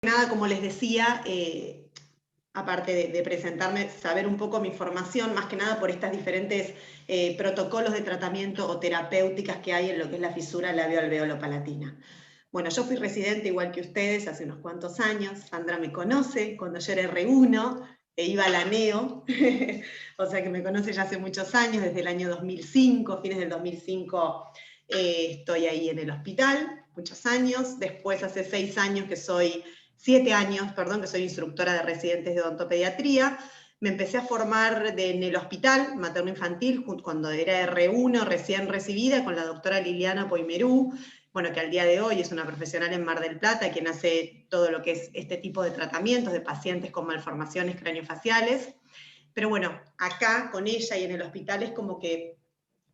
nada, como les decía, aparte de presentarme, saber un poco mi formación, más que nada por estas diferentes protocolos de tratamiento o terapéuticas que hay en lo que es la fisura labio-alveolo-palatina. Bueno, yo fui residente igual que ustedes hace unos cuantos años. Sandra me conoce cuando yo era R1 e iba a la NEO, o sea que me conoce ya hace muchos años, desde el año 2005, fines del 2005 estoy ahí en el hospital, muchos años. Después hace 7 años, perdón, que soy instructora de residentes de odontopediatría. Me empecé a formar en el hospital materno-infantil cuando era R1, recién recibida, con la doctora Liliana Poimerú, bueno, que al día de hoy es una profesional en Mar del Plata, quien hace todo lo que es este tipo de tratamientos de pacientes con malformaciones craneofaciales. Pero bueno, acá con ella y en el hospital es como que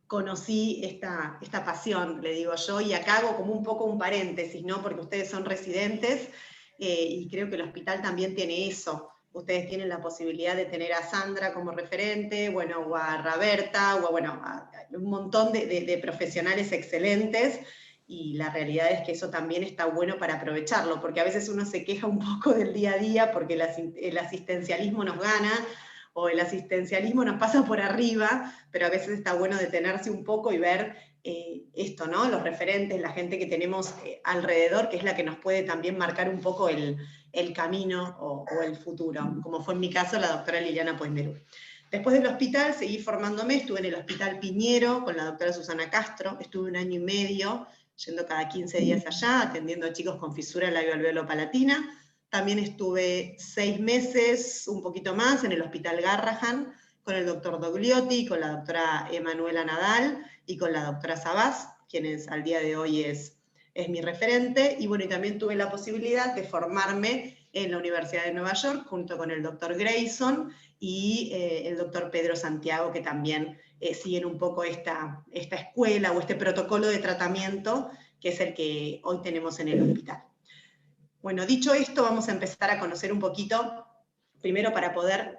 conocí esta pasión, le digo yo, y acá hago como un poco un paréntesis, ¿no? Porque ustedes son residentes y creo que el hospital también tiene eso. Ustedes tienen la posibilidad de tener a Sandra como referente, bueno, o a Roberta, o a un montón de profesionales excelentes, y la realidad es que eso también está bueno para aprovecharlo, porque a veces uno se queja un poco del día a día porque el asistencialismo nos gana, o el asistencialismo nos pasa por arriba, pero a veces está bueno detenerse un poco y ver esto, ¿no? Los referentes, la gente que tenemos alrededor, que es la que nos puede también marcar un poco el camino o el futuro, como fue en mi caso la doctora Liliana Poimerú. Después del hospital seguí formándome, estuve en el Hospital Piñero con la doctora Susana Castro, estuve 1 año y medio yendo cada 15 días allá, atendiendo a chicos con fisura labio-alveolo-palatina. También estuve 6 meses, un poquito más, en el Hospital Garrahan, con el doctor Dogliotti, con la doctora Emanuela Nadal y con la doctora Sabás, quienes al día de hoy es mi referente. Y bueno, y también tuve la posibilidad de formarme en la Universidad de Nueva York, junto con el doctor Grayson y el doctor Pedro Santiago, que también siguen un poco esta escuela o este protocolo de tratamiento, que es el que hoy tenemos en el hospital. Bueno, dicho esto, vamos a empezar a conocer un poquito. Primero, para poder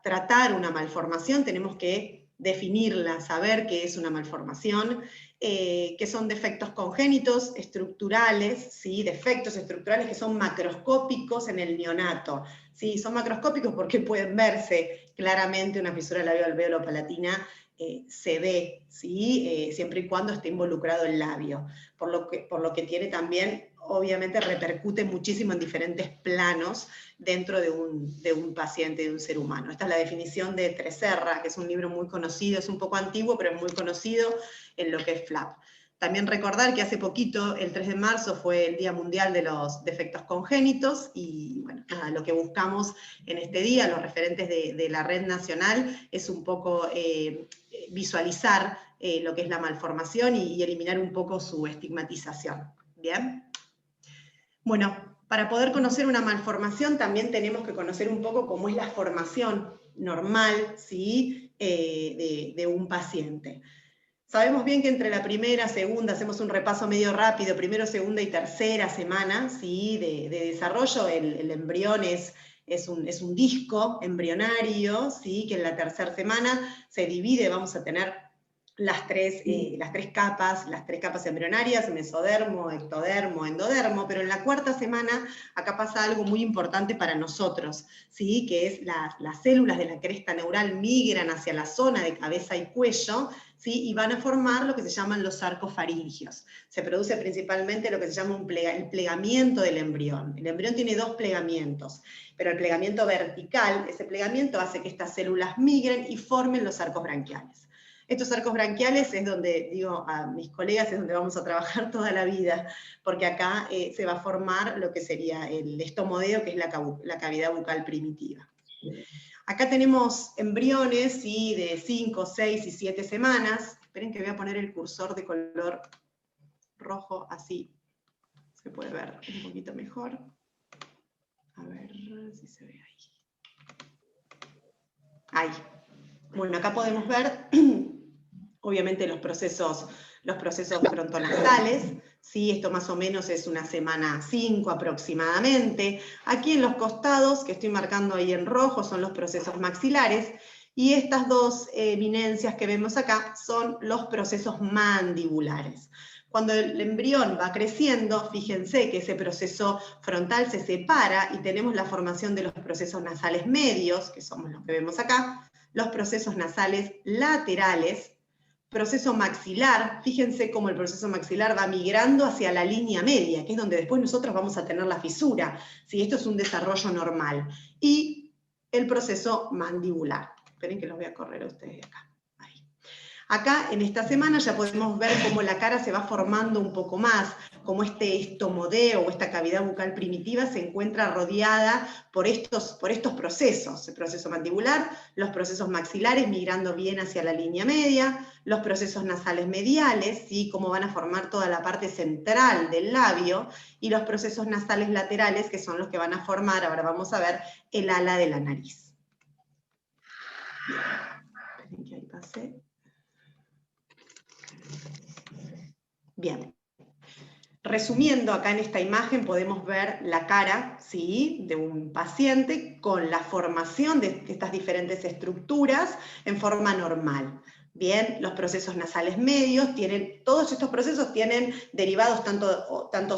tratar una malformación, tenemos que definirla, saber qué es una malformación, qué son defectos congénitos estructurales, ¿sí? Defectos estructurales que son macroscópicos en el neonato. ¿Sí? Son macroscópicos porque pueden verse claramente. Una fisura labio-alveolo-palatina se ve, ¿sí? Siempre y cuando esté involucrado el labio, por lo que tiene también, obviamente repercute muchísimo en diferentes planos dentro de un paciente, de un ser humano. Esta es la definición de Treserra, que es un libro muy conocido, es un poco antiguo, pero es muy conocido en lo que es FLAP. También recordar que hace poquito, el 3 de marzo, fue el Día Mundial de los Defectos Congénitos, y bueno, nada, lo que buscamos en este día, los referentes de la red nacional, es un poco visualizar lo que es la malformación y eliminar un poco su estigmatización. ¿Bien? Bueno, para poder conocer una malformación también tenemos que conocer un poco cómo es la formación normal, ¿sí? de un paciente. Sabemos bien que entre la primera, segunda, hacemos un repaso medio rápido, primero, segunda y tercera semana, ¿sí? de desarrollo, el embrión es un disco embrionario, ¿sí? Que en la tercera semana se divide, vamos a tener las tres capas embrionarias, mesodermo, ectodermo, endodermo, pero en la cuarta semana acá pasa algo muy importante para nosotros, ¿sí? Que es las células de la cresta neural migran hacia la zona de cabeza y cuello, ¿sí? Y van a formar lo que se llaman los arcos faringios. Se produce principalmente lo que se llama el plegamiento del embrión. El embrión tiene 2 plegamientos, pero el plegamiento vertical, ese plegamiento hace que estas células migren y formen los arcos branquiales. Estos arcos branquiales es donde, digo a mis colegas, es donde vamos a trabajar toda la vida, porque acá se va a formar lo que sería el estomodeo, que es la cavidad bucal primitiva. Acá tenemos embriones, ¿sí? De 5, 6 y 7 semanas. Esperen que voy a poner el cursor de color rojo, así se puede ver un poquito mejor. A ver si se ve ahí. Ahí. Bueno, acá podemos ver obviamente los procesos frontonasales, ¿sí? Esto más o menos es una semana 5 aproximadamente. Aquí en los costados, que estoy marcando ahí en rojo, son los procesos maxilares, y estas 2 eminencias que vemos acá son los procesos mandibulares. Cuando el embrión va creciendo, fíjense que ese proceso frontal se separa y tenemos la formación de los procesos nasales medios, que somos los que vemos acá, los procesos nasales laterales, proceso maxilar, fíjense cómo el proceso maxilar va migrando hacia la línea media, que es donde después nosotros vamos a tener la fisura, ¿sí? Esto es un desarrollo normal. Y el proceso mandibular. Esperen que los voy a correr a ustedes de acá. Ahí. Acá, en esta semana, ya podemos ver cómo la cara se va formando un poco más, cómo este estomodeo o esta cavidad bucal primitiva se encuentra rodeada por estos procesos, el proceso mandibular, los procesos maxilares migrando bien hacia la línea media, los procesos nasales mediales, ¿sí? Cómo van a formar toda la parte central del labio, y los procesos nasales laterales, que son los que van a formar, ahora vamos a ver, el ala de la nariz. Esperen que ahí pasé. Bien. Resumiendo, acá en esta imagen podemos ver la cara, ¿sí?, de un paciente con la formación de estas diferentes estructuras en forma normal. Bien, los procesos nasales medios tienen, todos estos procesos tienen derivados tanto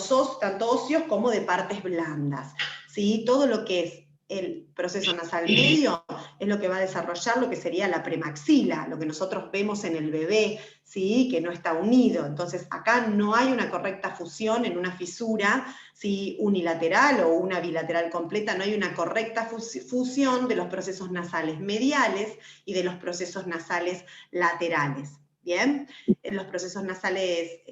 óseos como de partes blandas, ¿sí? Todo lo que es el proceso nasal medio es lo que va a desarrollar lo que sería la premaxila, lo que nosotros vemos en el bebé, ¿sí?, que no está unido. Entonces acá no hay una correcta fusión en una fisura, ¿sí?, unilateral o una bilateral completa, no hay una correcta fusión de los procesos nasales mediales y de los procesos nasales laterales. ¿Bien? Los procesos nasales,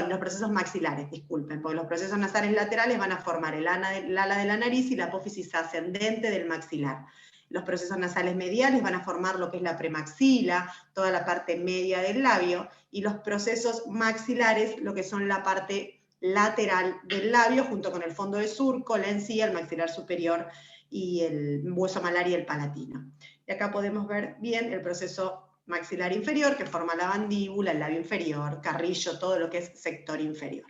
los procesos maxilares, disculpen, porque los procesos nasales laterales van a formar el ala de la nariz y la apófisis ascendente del maxilar. Los procesos nasales mediales van a formar lo que es la premaxila, toda la parte media del labio, y los procesos maxilares, lo que son la parte lateral del labio, junto con el fondo de surco, la encía, el maxilar superior y el hueso malar y el palatino. Y acá podemos ver bien el proceso maxilar inferior, que forma la mandíbula, el labio inferior, carrillo, todo lo que es sector inferior.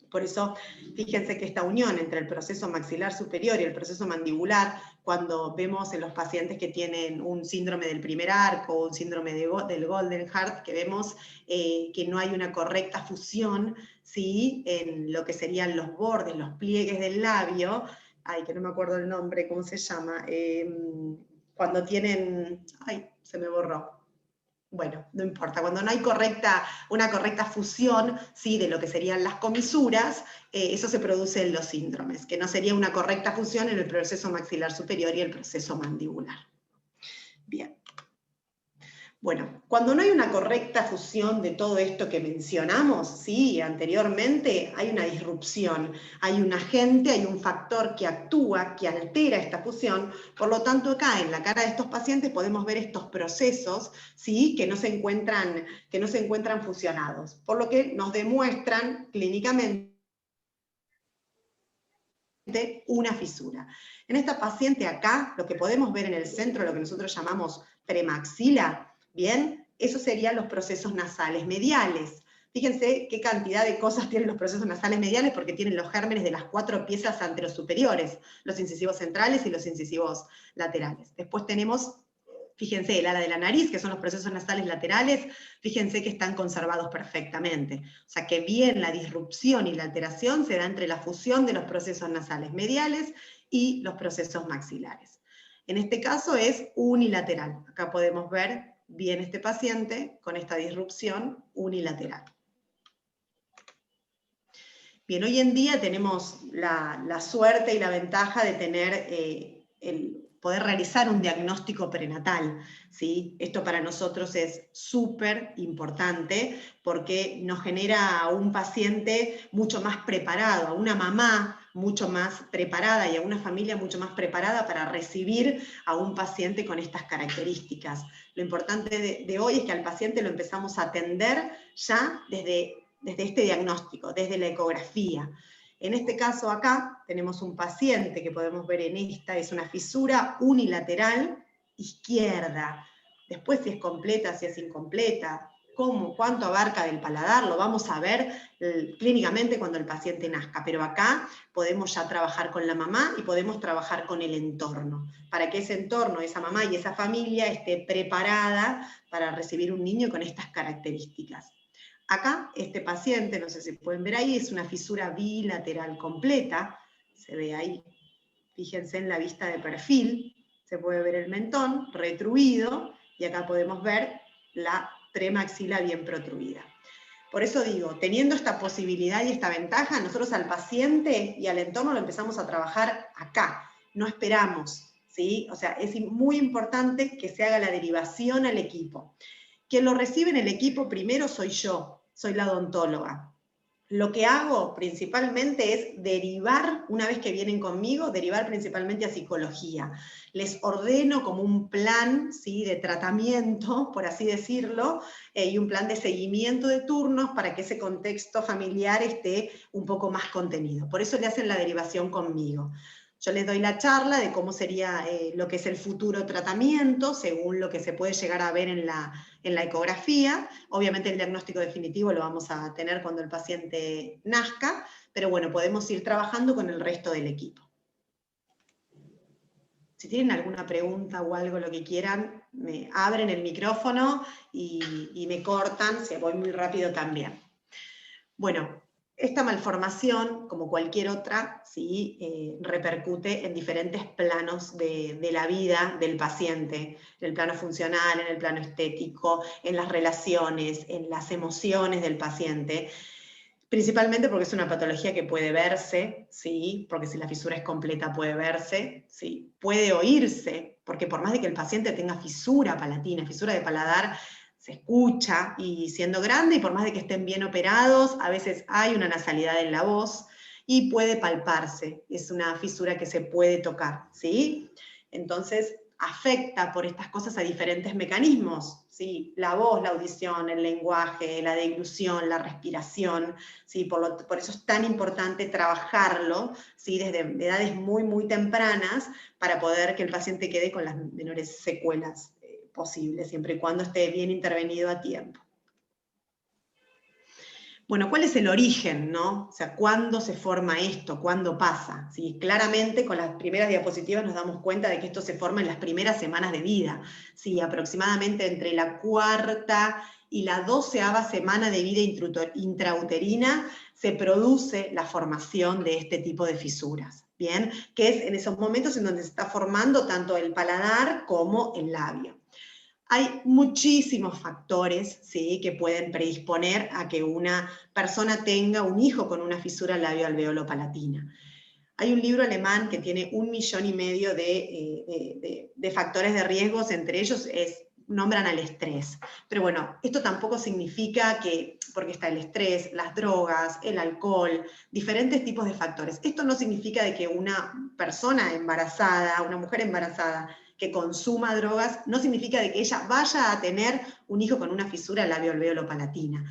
Por eso, fíjense que esta unión entre el proceso maxilar superior y el proceso mandibular, cuando vemos en los pacientes que tienen un síndrome del primer arco o un síndrome del Golden Heart, que vemos que no hay una correcta fusión, ¿sí?, en lo que serían los bordes, los pliegues del labio, ay, que no me acuerdo el nombre, ¿cómo se llama? Cuando tienen, ay, se me borró. Bueno, no importa, cuando no hay una correcta fusión, ¿sí?, de lo que serían las comisuras, eso se produce en los síndromes, que no sería una correcta fusión en el proceso maxilar superior y el proceso mandibular. Bien. Bueno, cuando no hay una correcta fusión de todo esto que mencionamos, ¿sí?, anteriormente, hay una disrupción, hay un agente, hay un factor que actúa, que altera esta fusión. Por lo tanto, acá en la cara de estos pacientes podemos ver estos procesos, ¿sí?, que no se encuentran fusionados, por lo que nos demuestran clínicamente una fisura. En esta paciente acá, lo que podemos ver en el centro, lo que nosotros llamamos premaxila, ¿bien? Esos serían los procesos nasales mediales. Fíjense qué cantidad de cosas tienen los procesos nasales mediales, porque tienen los gérmenes de las 4 piezas anterosuperiores, los incisivos centrales y los incisivos laterales. Después tenemos, fíjense, el ala de la nariz, que son los procesos nasales laterales, fíjense que están conservados perfectamente. O sea que bien la disrupción y la alteración se da entre la fusión de los procesos nasales mediales y los procesos maxilares. En este caso es unilateral. Acá podemos ver bien este paciente con esta disrupción unilateral. Bien, hoy en día tenemos la suerte y la ventaja de tener poder realizar un diagnóstico prenatal, ¿sí? Esto para nosotros es súper importante porque nos genera a un paciente mucho más preparado, a una mamá mucho más preparada y a una familia mucho más preparada para recibir a un paciente con estas características. Lo importante de hoy es que al paciente lo empezamos a atender ya desde este diagnóstico, desde la ecografía. En este caso acá tenemos un paciente que podemos ver en esta, es una fisura unilateral izquierda. Después si es completa, si es incompleta, cuánto abarca del paladar, lo vamos a ver clínicamente cuando el paciente nazca, pero acá podemos ya trabajar con la mamá y podemos trabajar con el entorno, para que ese entorno, esa mamá y esa familia esté preparada para recibir un niño con estas características. Acá, este paciente, no sé si pueden ver ahí, es una fisura bilateral completa, se ve ahí, fíjense en la vista de perfil, se puede ver el mentón retruido, y acá podemos ver la premaxila bien protruida. Por eso digo, teniendo esta posibilidad y esta ventaja, nosotros al paciente y al entorno lo empezamos a trabajar acá, no esperamos, ¿sí? O sea, es muy importante que se haga la derivación al equipo. Quien lo recibe en el equipo primero soy yo, soy la odontóloga. Lo que hago principalmente es derivar, una vez que vienen conmigo, derivar principalmente a psicología. Les ordeno como un plan, ¿sí?, de tratamiento, por así decirlo, y un plan de seguimiento de turnos para que ese contexto familiar esté un poco más contenido. Por eso le hacen la derivación conmigo. Yo les doy la charla de cómo sería lo que es el futuro tratamiento, según lo que se puede llegar a ver en la ecografía. Obviamente el diagnóstico definitivo lo vamos a tener cuando el paciente nazca, pero bueno, podemos ir trabajando con el resto del equipo. Si tienen alguna pregunta o algo, lo que quieran, me abren el micrófono y me cortan, si voy muy rápido también. Bueno, esta malformación, como cualquier otra, ¿sí?, repercute en diferentes planos de la vida del paciente, en el plano funcional, en el plano estético, en las relaciones, en las emociones del paciente, principalmente porque es una patología que puede verse, ¿sí?, porque si la fisura es completa puede verse, ¿sí?, puede oírse, porque por más de que el paciente tenga fisura palatina, fisura de paladar, se escucha, y siendo grande, y por más de que estén bien operados, a veces hay una nasalidad en la voz, y puede palparse, es una fisura que se puede tocar, ¿sí? Entonces, afecta por estas cosas a diferentes mecanismos, ¿sí? La voz, la audición, el lenguaje, la deglución, la respiración, ¿sí? Por eso es tan importante trabajarlo, ¿sí?, desde edades muy, muy tempranas, para poder que el paciente quede con las menores secuelas posibles, siempre y cuando esté bien intervenido a tiempo. Bueno, ¿cuál es el origen, no? O sea, ¿cuándo se forma esto? ¿Cuándo pasa? ¿Sí? Claramente, con las primeras diapositivas nos damos cuenta de que esto se forma en las primeras semanas de vida, ¿sí? Aproximadamente entre la 4ª y la 12ª semana de vida intrauterina se produce la formación de este tipo de fisuras, ¿bien? Que es en esos momentos en donde se está formando tanto el paladar como el labio. Hay muchísimos factores, ¿sí?, que pueden predisponer a que una persona tenga un hijo con una fisura labio-alveolo-palatina. Hay un libro alemán que tiene 1,5 millones de factores de riesgos, entre ellos nombran al estrés. Pero bueno, esto tampoco significa que, porque está el estrés, las drogas, el alcohol, diferentes tipos de factores. Esto no significa de que una persona embarazada, una mujer embarazada, que consuma drogas, no significa de que ella vaya a tener un hijo con una fisura labio-alveolo-palatina.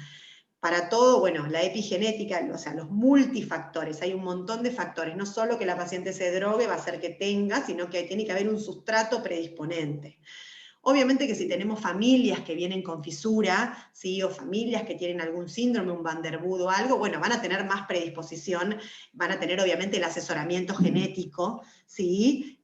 Para todo, bueno, la epigenética, o sea, los multifactores, hay un montón de factores, no solo que la paciente se drogue va a hacer que tenga, sino que tiene que haber un sustrato predisponente. Obviamente que si tenemos familias que vienen con fisura, ¿sí?, o familias que tienen algún síndrome, un Van der Boot o algo, bueno, van a tener más predisposición, van a tener obviamente el asesoramiento genético, ¿sí?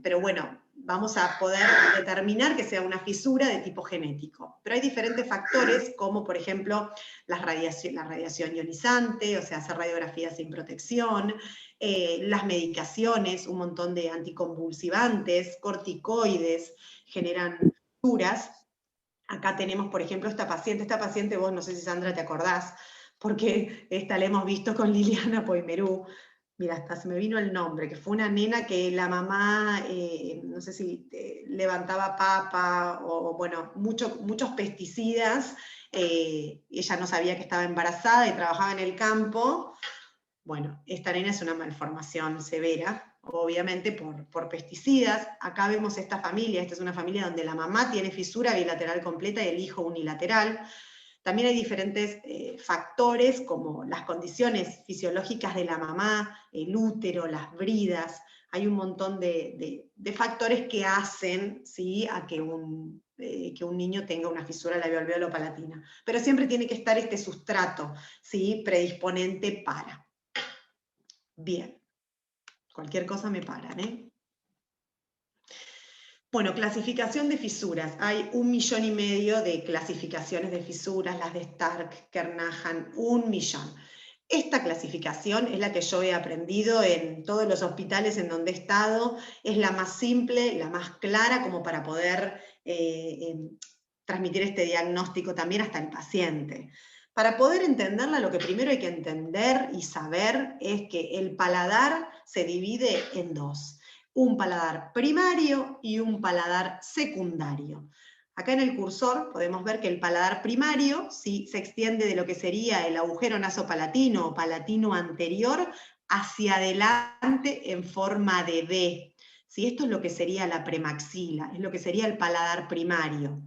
Pero bueno, vamos a poder determinar que sea una fisura de tipo genético. Pero hay diferentes factores, como por ejemplo la radiación ionizante, o sea, hacer radiografías sin protección, las medicaciones, un montón de anticonvulsivantes, corticoides, generan fisuras. Acá tenemos, por ejemplo, esta paciente vos, no sé si Sandra te acordás, porque esta la hemos visto con Liliana Poimerú. Mira, hasta se me vino el nombre, que fue una nena que la mamá, no sé si levantaba papa, o bueno, muchos pesticidas, ella no sabía que estaba embarazada y trabajaba en el campo. Bueno, esta nena es una malformación severa, obviamente por pesticidas. Acá vemos esta familia, esta es una familia donde la mamá tiene fisura bilateral completa y el hijo unilateral. También hay diferentes factores, como las condiciones fisiológicas de la mamá, el útero, las bridas. Hay un montón de factores que hacen, ¿sí?, a que un niño tenga una fisura labio-alveolo-palatina. Pero siempre tiene que estar este sustrato, ¿sí?, predisponente para. Bien. Cualquier cosa me paran, ¿eh? Bueno, clasificación de fisuras. Hay 1,5 millones de clasificaciones de fisuras, las de Stark, Kernahan, 1 millón. Esta clasificación es la que yo he aprendido en todos los hospitales en donde he estado, es la más simple, la más clara como para poder transmitir este diagnóstico también hasta el paciente. Para poder entenderla, lo que primero hay que entender y saber es que el paladar se divide en dos. Un paladar primario y un paladar secundario. Acá en el cursor podemos ver que el paladar primario ¿sí? se extiende de lo que sería el agujero nasopalatino o palatino anterior hacia adelante en forma de V. ¿Sí? Esto es lo que sería la premaxila, es lo que sería el paladar primario.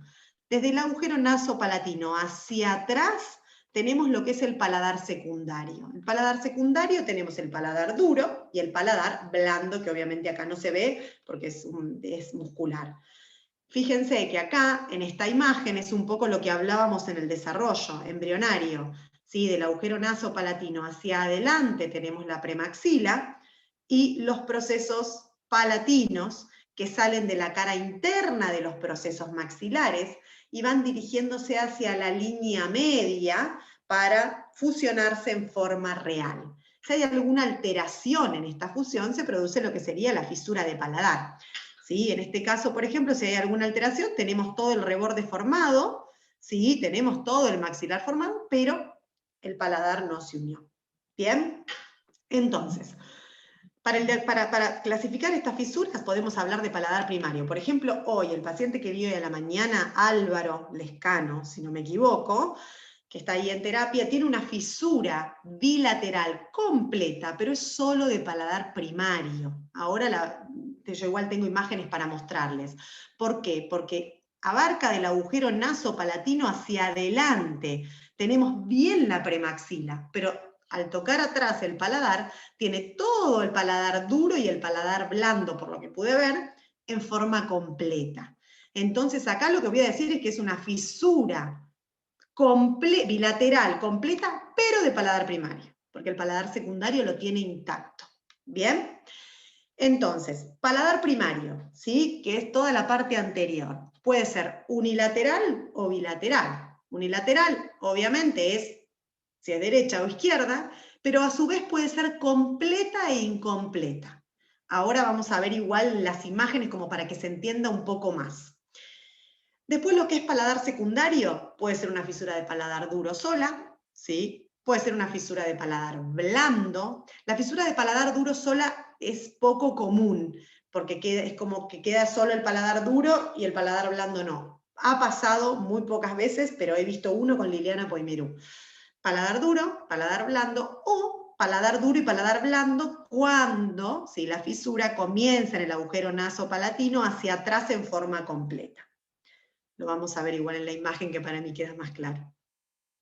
Desde el agujero nasopalatino hacia atrás tenemos lo que es el paladar secundario. El paladar secundario tenemos el paladar duro y el paladar blando, que obviamente acá no se ve porque es muscular. Fíjense que acá, en esta imagen, es un poco lo que hablábamos en el desarrollo embrionario, ¿sí? Del agujero nasopalatino hacia adelante tenemos la premaxila y los procesos palatinos que salen de la cara interna de los procesos maxilares y van dirigiéndose hacia la línea media para fusionarse en forma real. Si hay alguna alteración en esta fusión, se produce lo que sería la fisura de paladar. ¿Sí? En este caso, por ejemplo, si hay alguna alteración, tenemos todo el reborde formado, ¿sí? Tenemos todo el maxilar formado, pero el paladar no se unió. ¿Bien? Entonces, para clasificar estas fisuras podemos hablar de paladar primario. Por ejemplo, hoy el paciente que vio a la mañana, Álvaro Lescano, si no me equivoco, que está ahí en terapia, tiene una fisura bilateral completa, pero es solo de paladar primario. Ahora yo igual tengo imágenes para mostrarles. ¿Por qué? Porque abarca del agujero nasopalatino hacia adelante. Tenemos bien la premaxila, pero al tocar atrás el paladar, tiene todo el paladar duro y el paladar blando, por lo que pude ver, en forma completa. Entonces acá lo que voy a decir es que es una fisura bilateral, completa, pero de paladar primario, porque el paladar secundario lo tiene intacto. ¿Bien? Entonces, paladar primario, ¿sí? Que es toda la parte anterior. Puede ser unilateral o bilateral. Unilateral, obviamente, es si es derecha o izquierda, pero a su vez puede ser completa e incompleta. Ahora vamos a ver igual las imágenes como para que se entienda un poco más. Después lo que es paladar secundario, puede ser una fisura de paladar duro sola, ¿sí? Puede ser una fisura de paladar blando. La fisura de paladar duro sola es poco común, porque es como que queda solo el paladar duro y el paladar blando no. Ha pasado muy pocas veces, pero he visto uno con Liliana Poimerú. Paladar duro, paladar blando, o paladar duro y paladar blando cuando ¿sí? La fisura comienza en el agujero nasopalatino hacia atrás en forma completa. Lo vamos a ver igual en la imagen que para mí queda más claro.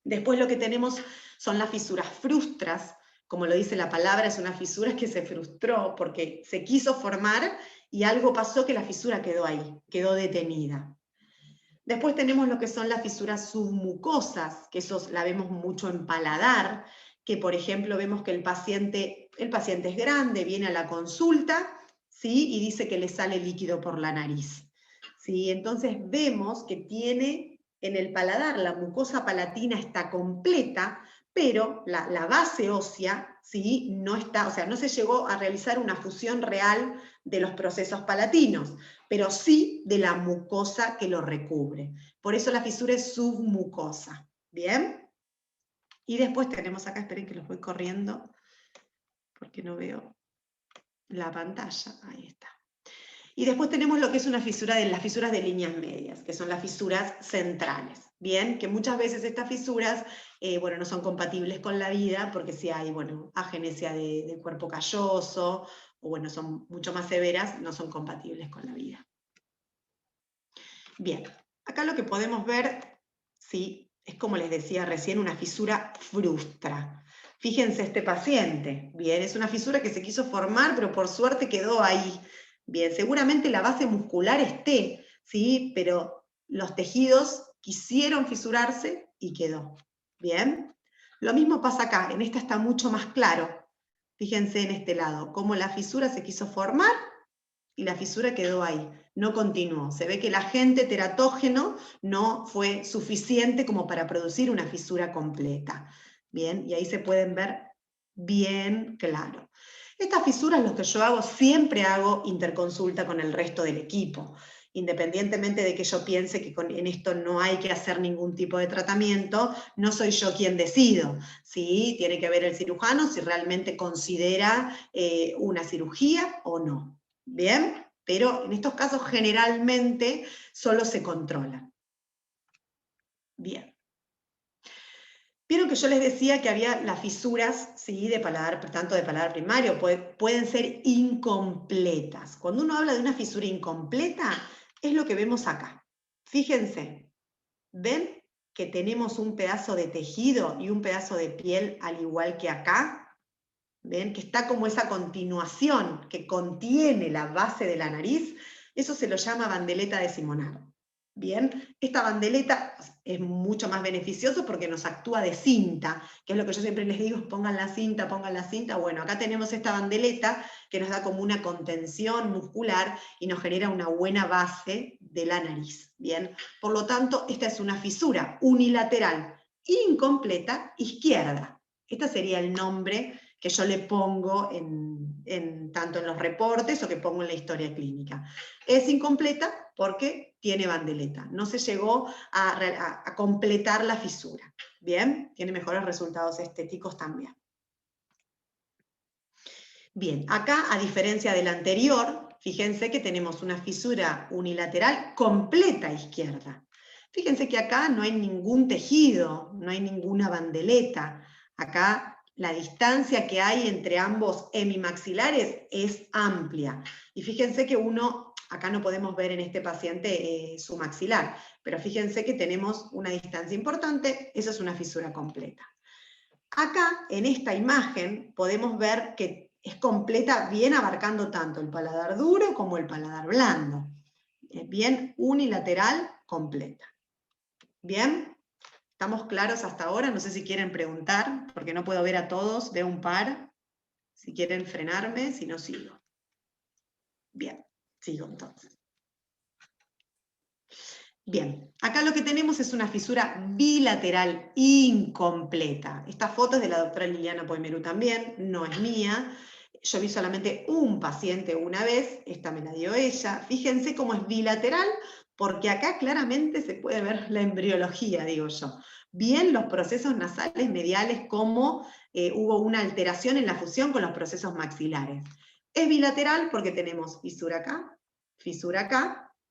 Después lo que tenemos son las fisuras frustras, como lo dice la palabra, es una fisura que se frustró porque se quiso formar y algo pasó que la fisura quedó ahí, quedó detenida. Después tenemos lo que son las fisuras submucosas, que eso la vemos mucho en paladar, que por ejemplo vemos que el paciente es grande, viene a la consulta, ¿sí? Y dice que le sale líquido por la nariz. ¿Sí? Entonces vemos que tiene en el paladar, la mucosa palatina está completa, pero la base ósea ¿sí? No está, o sea, no se llegó a realizar una fusión real de los procesos palatinos, pero sí de la mucosa que lo recubre. Por eso la fisura es submucosa. ¿Bien? Y después tenemos acá, esperen que los voy corriendo, porque no veo la pantalla. Ahí está. Y después tenemos lo que es una fisura de las fisuras de líneas medias, que son las fisuras centrales. Bien, que muchas veces estas fisuras bueno, no son compatibles con la vida, porque si hay bueno, agenesia de cuerpo calloso, o bueno, son mucho más severas, no son compatibles con la vida. Bien, acá lo que podemos ver, ¿sí? Es como les decía recién, una fisura frustra. Fíjense este paciente, bien, es una fisura que se quiso formar, pero por suerte quedó ahí. Bien, seguramente la base muscular esté, ¿sí? Pero los tejidos quisieron fisurarse y quedó. Bien, lo mismo pasa acá, en esta está mucho más claro. Fíjense en este lado, cómo la fisura se quiso formar y la fisura quedó ahí, no continuó. Se ve que el agente teratógeno no fue suficiente como para producir una fisura completa. Bien, y ahí se pueden ver bien claro. Estas fisuras, lo que yo hago, siempre hago interconsulta con el resto del equipo. Independientemente de que yo piense que en esto no hay que hacer ningún tipo de tratamiento, no soy yo quien decido. ¿Sí? Tiene que ver el cirujano si realmente considera una cirugía o no. ¿Bien? Pero en estos casos generalmente solo se controla. Bien. Vieron que yo les decía que había las fisuras, ¿sí? De paladar, tanto de paladar primario, pueden ser incompletas. Cuando uno habla de una fisura incompleta, es lo que vemos acá. Fíjense, ¿ven que tenemos un pedazo de tejido y un pedazo de piel al igual que acá? ¿Ven? Que está como esa continuación que contiene la base de la nariz. Eso se lo llama bandeleta decimonal. Bien, esta bandeleta es mucho más beneficioso porque nos actúa de cinta, que es lo que yo siempre les digo, pongan la cinta, pongan la cinta. Bueno, acá tenemos esta bandeleta que nos da como una contención muscular y nos genera una buena base de la nariz. Bien, por lo tanto, esta es una fisura unilateral incompleta izquierda. Este sería el nombre que yo le pongo tanto en los reportes o que pongo en la historia clínica. Es incompleta porque tiene bandeleta, no se llegó a completar la fisura. Bien, tiene mejores resultados estéticos también. Bien, acá a diferencia del anterior, fíjense que tenemos una fisura unilateral completa izquierda. Fíjense que acá no hay ningún tejido, no hay ninguna bandeleta. Acá la distancia que hay entre ambos hemimaxilares es amplia. Y fíjense que acá no podemos ver en este paciente su maxilar, pero fíjense que tenemos una distancia importante, eso es una fisura completa. Acá, en esta imagen, podemos ver que es completa, bien abarcando tanto el paladar duro como el paladar blando. Bien unilateral, completa. Bien, ¿estamos claros hasta ahora? No sé si quieren preguntar, porque no puedo ver a todos, veo un par. Si quieren frenarme, si no, sigo. Bien, sigo entonces. Bien, acá lo que tenemos es una fisura bilateral incompleta. Esta foto es de la doctora Liliana Poimerú también, no es mía. Yo vi solamente un paciente una vez, esta me la dio ella. Fíjense cómo es bilateral, porque acá claramente se puede ver la embriología, digo yo. Bien los procesos nasales mediales, como hubo una alteración en la fusión con los procesos maxilares. Es bilateral porque tenemos fisura acá,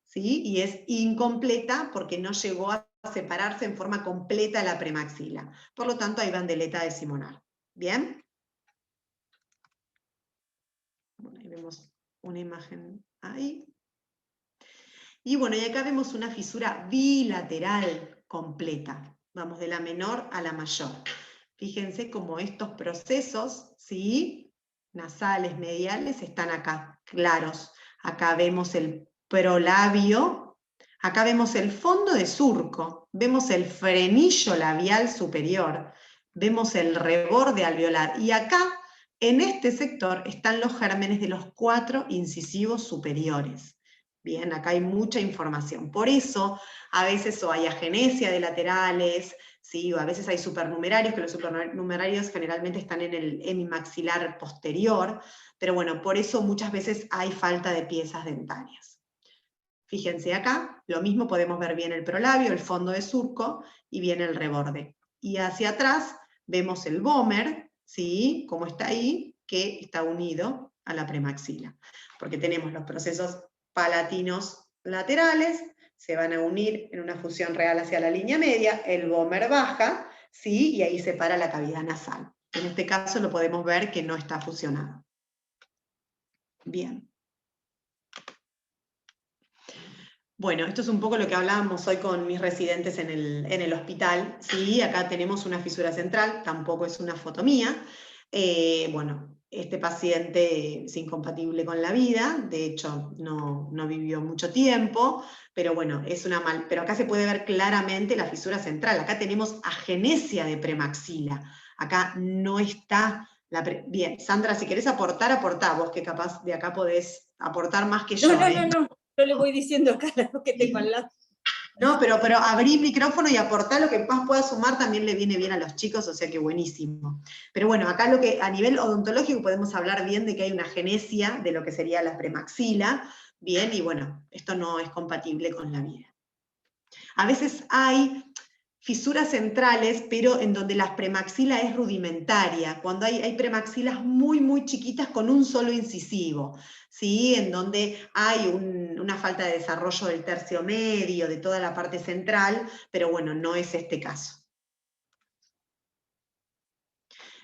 ¿sí? Y es incompleta porque no llegó a separarse en forma completa la premaxila. Por lo tanto, hay bandeleta decimonal. ¿Bien? Bueno, ahí vemos una imagen ahí. Y bueno, y acá vemos una fisura bilateral completa. Vamos de la menor a la mayor. Fíjense cómo estos procesos, ¿sí? Nasales, mediales, están acá, claros. Acá vemos el prolabio, acá vemos el fondo de surco, vemos el frenillo labial superior, vemos el reborde alveolar, y acá, en este sector, están los gérmenes de los 4 incisivos superiores. Bien, acá hay mucha información. Por eso, a veces o hay agenesia de laterales, ¿sí? O a veces hay supernumerarios, que los supernumerarios generalmente están en el hemimaxilar posterior, pero bueno, por eso muchas veces hay falta de piezas dentarias. Fíjense acá, lo mismo podemos ver bien el prolabio, el fondo de surco, y bien el reborde. Y hacia atrás vemos el vomer, ¿sí? Como está ahí, que está unido a la premaxila. Porque tenemos los procesos palatinos laterales, se van a unir en una fusión real hacia la línea media, el vomer baja, ¿sí? Y ahí separa la cavidad nasal. En este caso lo podemos ver que no está fusionado. Bien. Bueno, esto es un poco lo que hablábamos hoy con mis residentes en el hospital. Sí, acá tenemos una fisura central, tampoco es una foto mía. Bueno, este paciente es incompatible con la vida, de hecho no vivió mucho tiempo, pero bueno, pero acá se puede ver claramente la fisura central. Acá tenemos agenesia de premaxila. Acá no está Bien, Sandra, si querés aportar, aportá, vos que capaz de acá podés aportar más que yo. No, yo le voy diciendo acá lo que tengo al lado. No, pero abrí micrófono y aportar lo que más pueda sumar también le viene bien a los chicos, o sea que buenísimo. Pero bueno, acá lo que a nivel odontológico podemos hablar bien de que hay una genesia de lo que sería la premaxila, bien, y bueno, esto no es compatible con la vida. A veces hay fisuras centrales, pero en donde la premaxila es rudimentaria, cuando hay premaxilas muy, muy chiquitas con un solo incisivo, ¿sí? En donde hay una falta de desarrollo del tercio medio, de toda la parte central, pero bueno, no es este caso.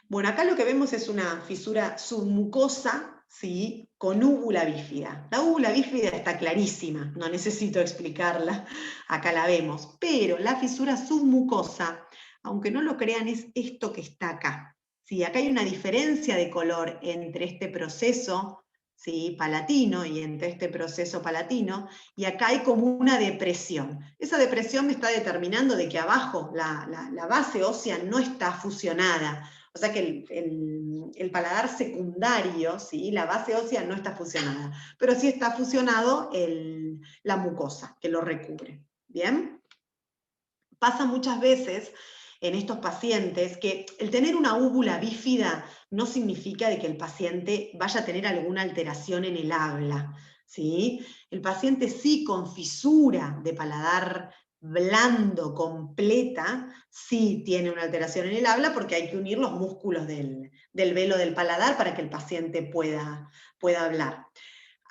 Bueno, acá lo que vemos es una fisura submucosa, ¿sí? Con úvula bífida. La úvula bífida está clarísima, no necesito explicarla, acá la vemos. Pero la fisura submucosa, aunque no lo crean, es esto que está acá. ¿Sí? Acá hay una diferencia de color entre este proceso, ¿sí? Palatino y entre este proceso palatino, y acá hay como una depresión. Esa depresión me está determinando de que abajo la base ósea no está fusionada. O sea que el paladar secundario, ¿sí? La base ósea no está fusionada, pero sí está fusionado la mucosa que lo recubre. ¿Bien? Pasa muchas veces en estos pacientes que el tener una úvula bífida no significa de que el paciente vaya a tener alguna alteración en el habla, ¿sí? El paciente sí con fisura de paladar blando completa, sí tiene una alteración en el habla porque hay que unir los músculos del velo del paladar para que el paciente pueda hablar.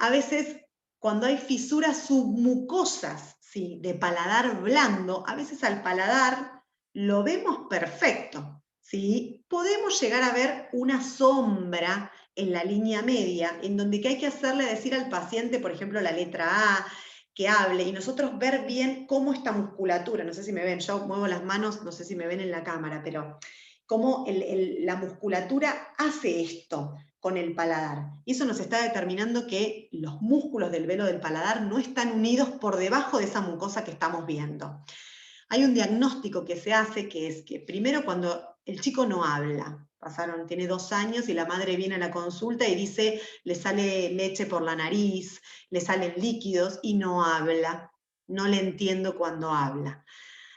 A veces, cuando hay fisuras submucosas, ¿sí? De paladar blando, a veces al paladar lo vemos perfecto, ¿sí? Podemos llegar a ver una sombra en la línea media, en donde hay que hacerle decir al paciente, por ejemplo, la letra A, que hable, y nosotros ver bien cómo esta musculatura, no sé si me ven, yo muevo las manos, no sé si me ven en la cámara, pero cómo la musculatura hace esto con el paladar. Y eso nos está determinando que los músculos del velo del paladar no están unidos por debajo de esa mucosa que estamos viendo. Hay un diagnóstico que se hace que es que primero cuando el chico no habla, tiene 2 años y la madre viene a la consulta y dice, le sale leche por la nariz, le salen líquidos y no habla, no le entiendo cuando habla.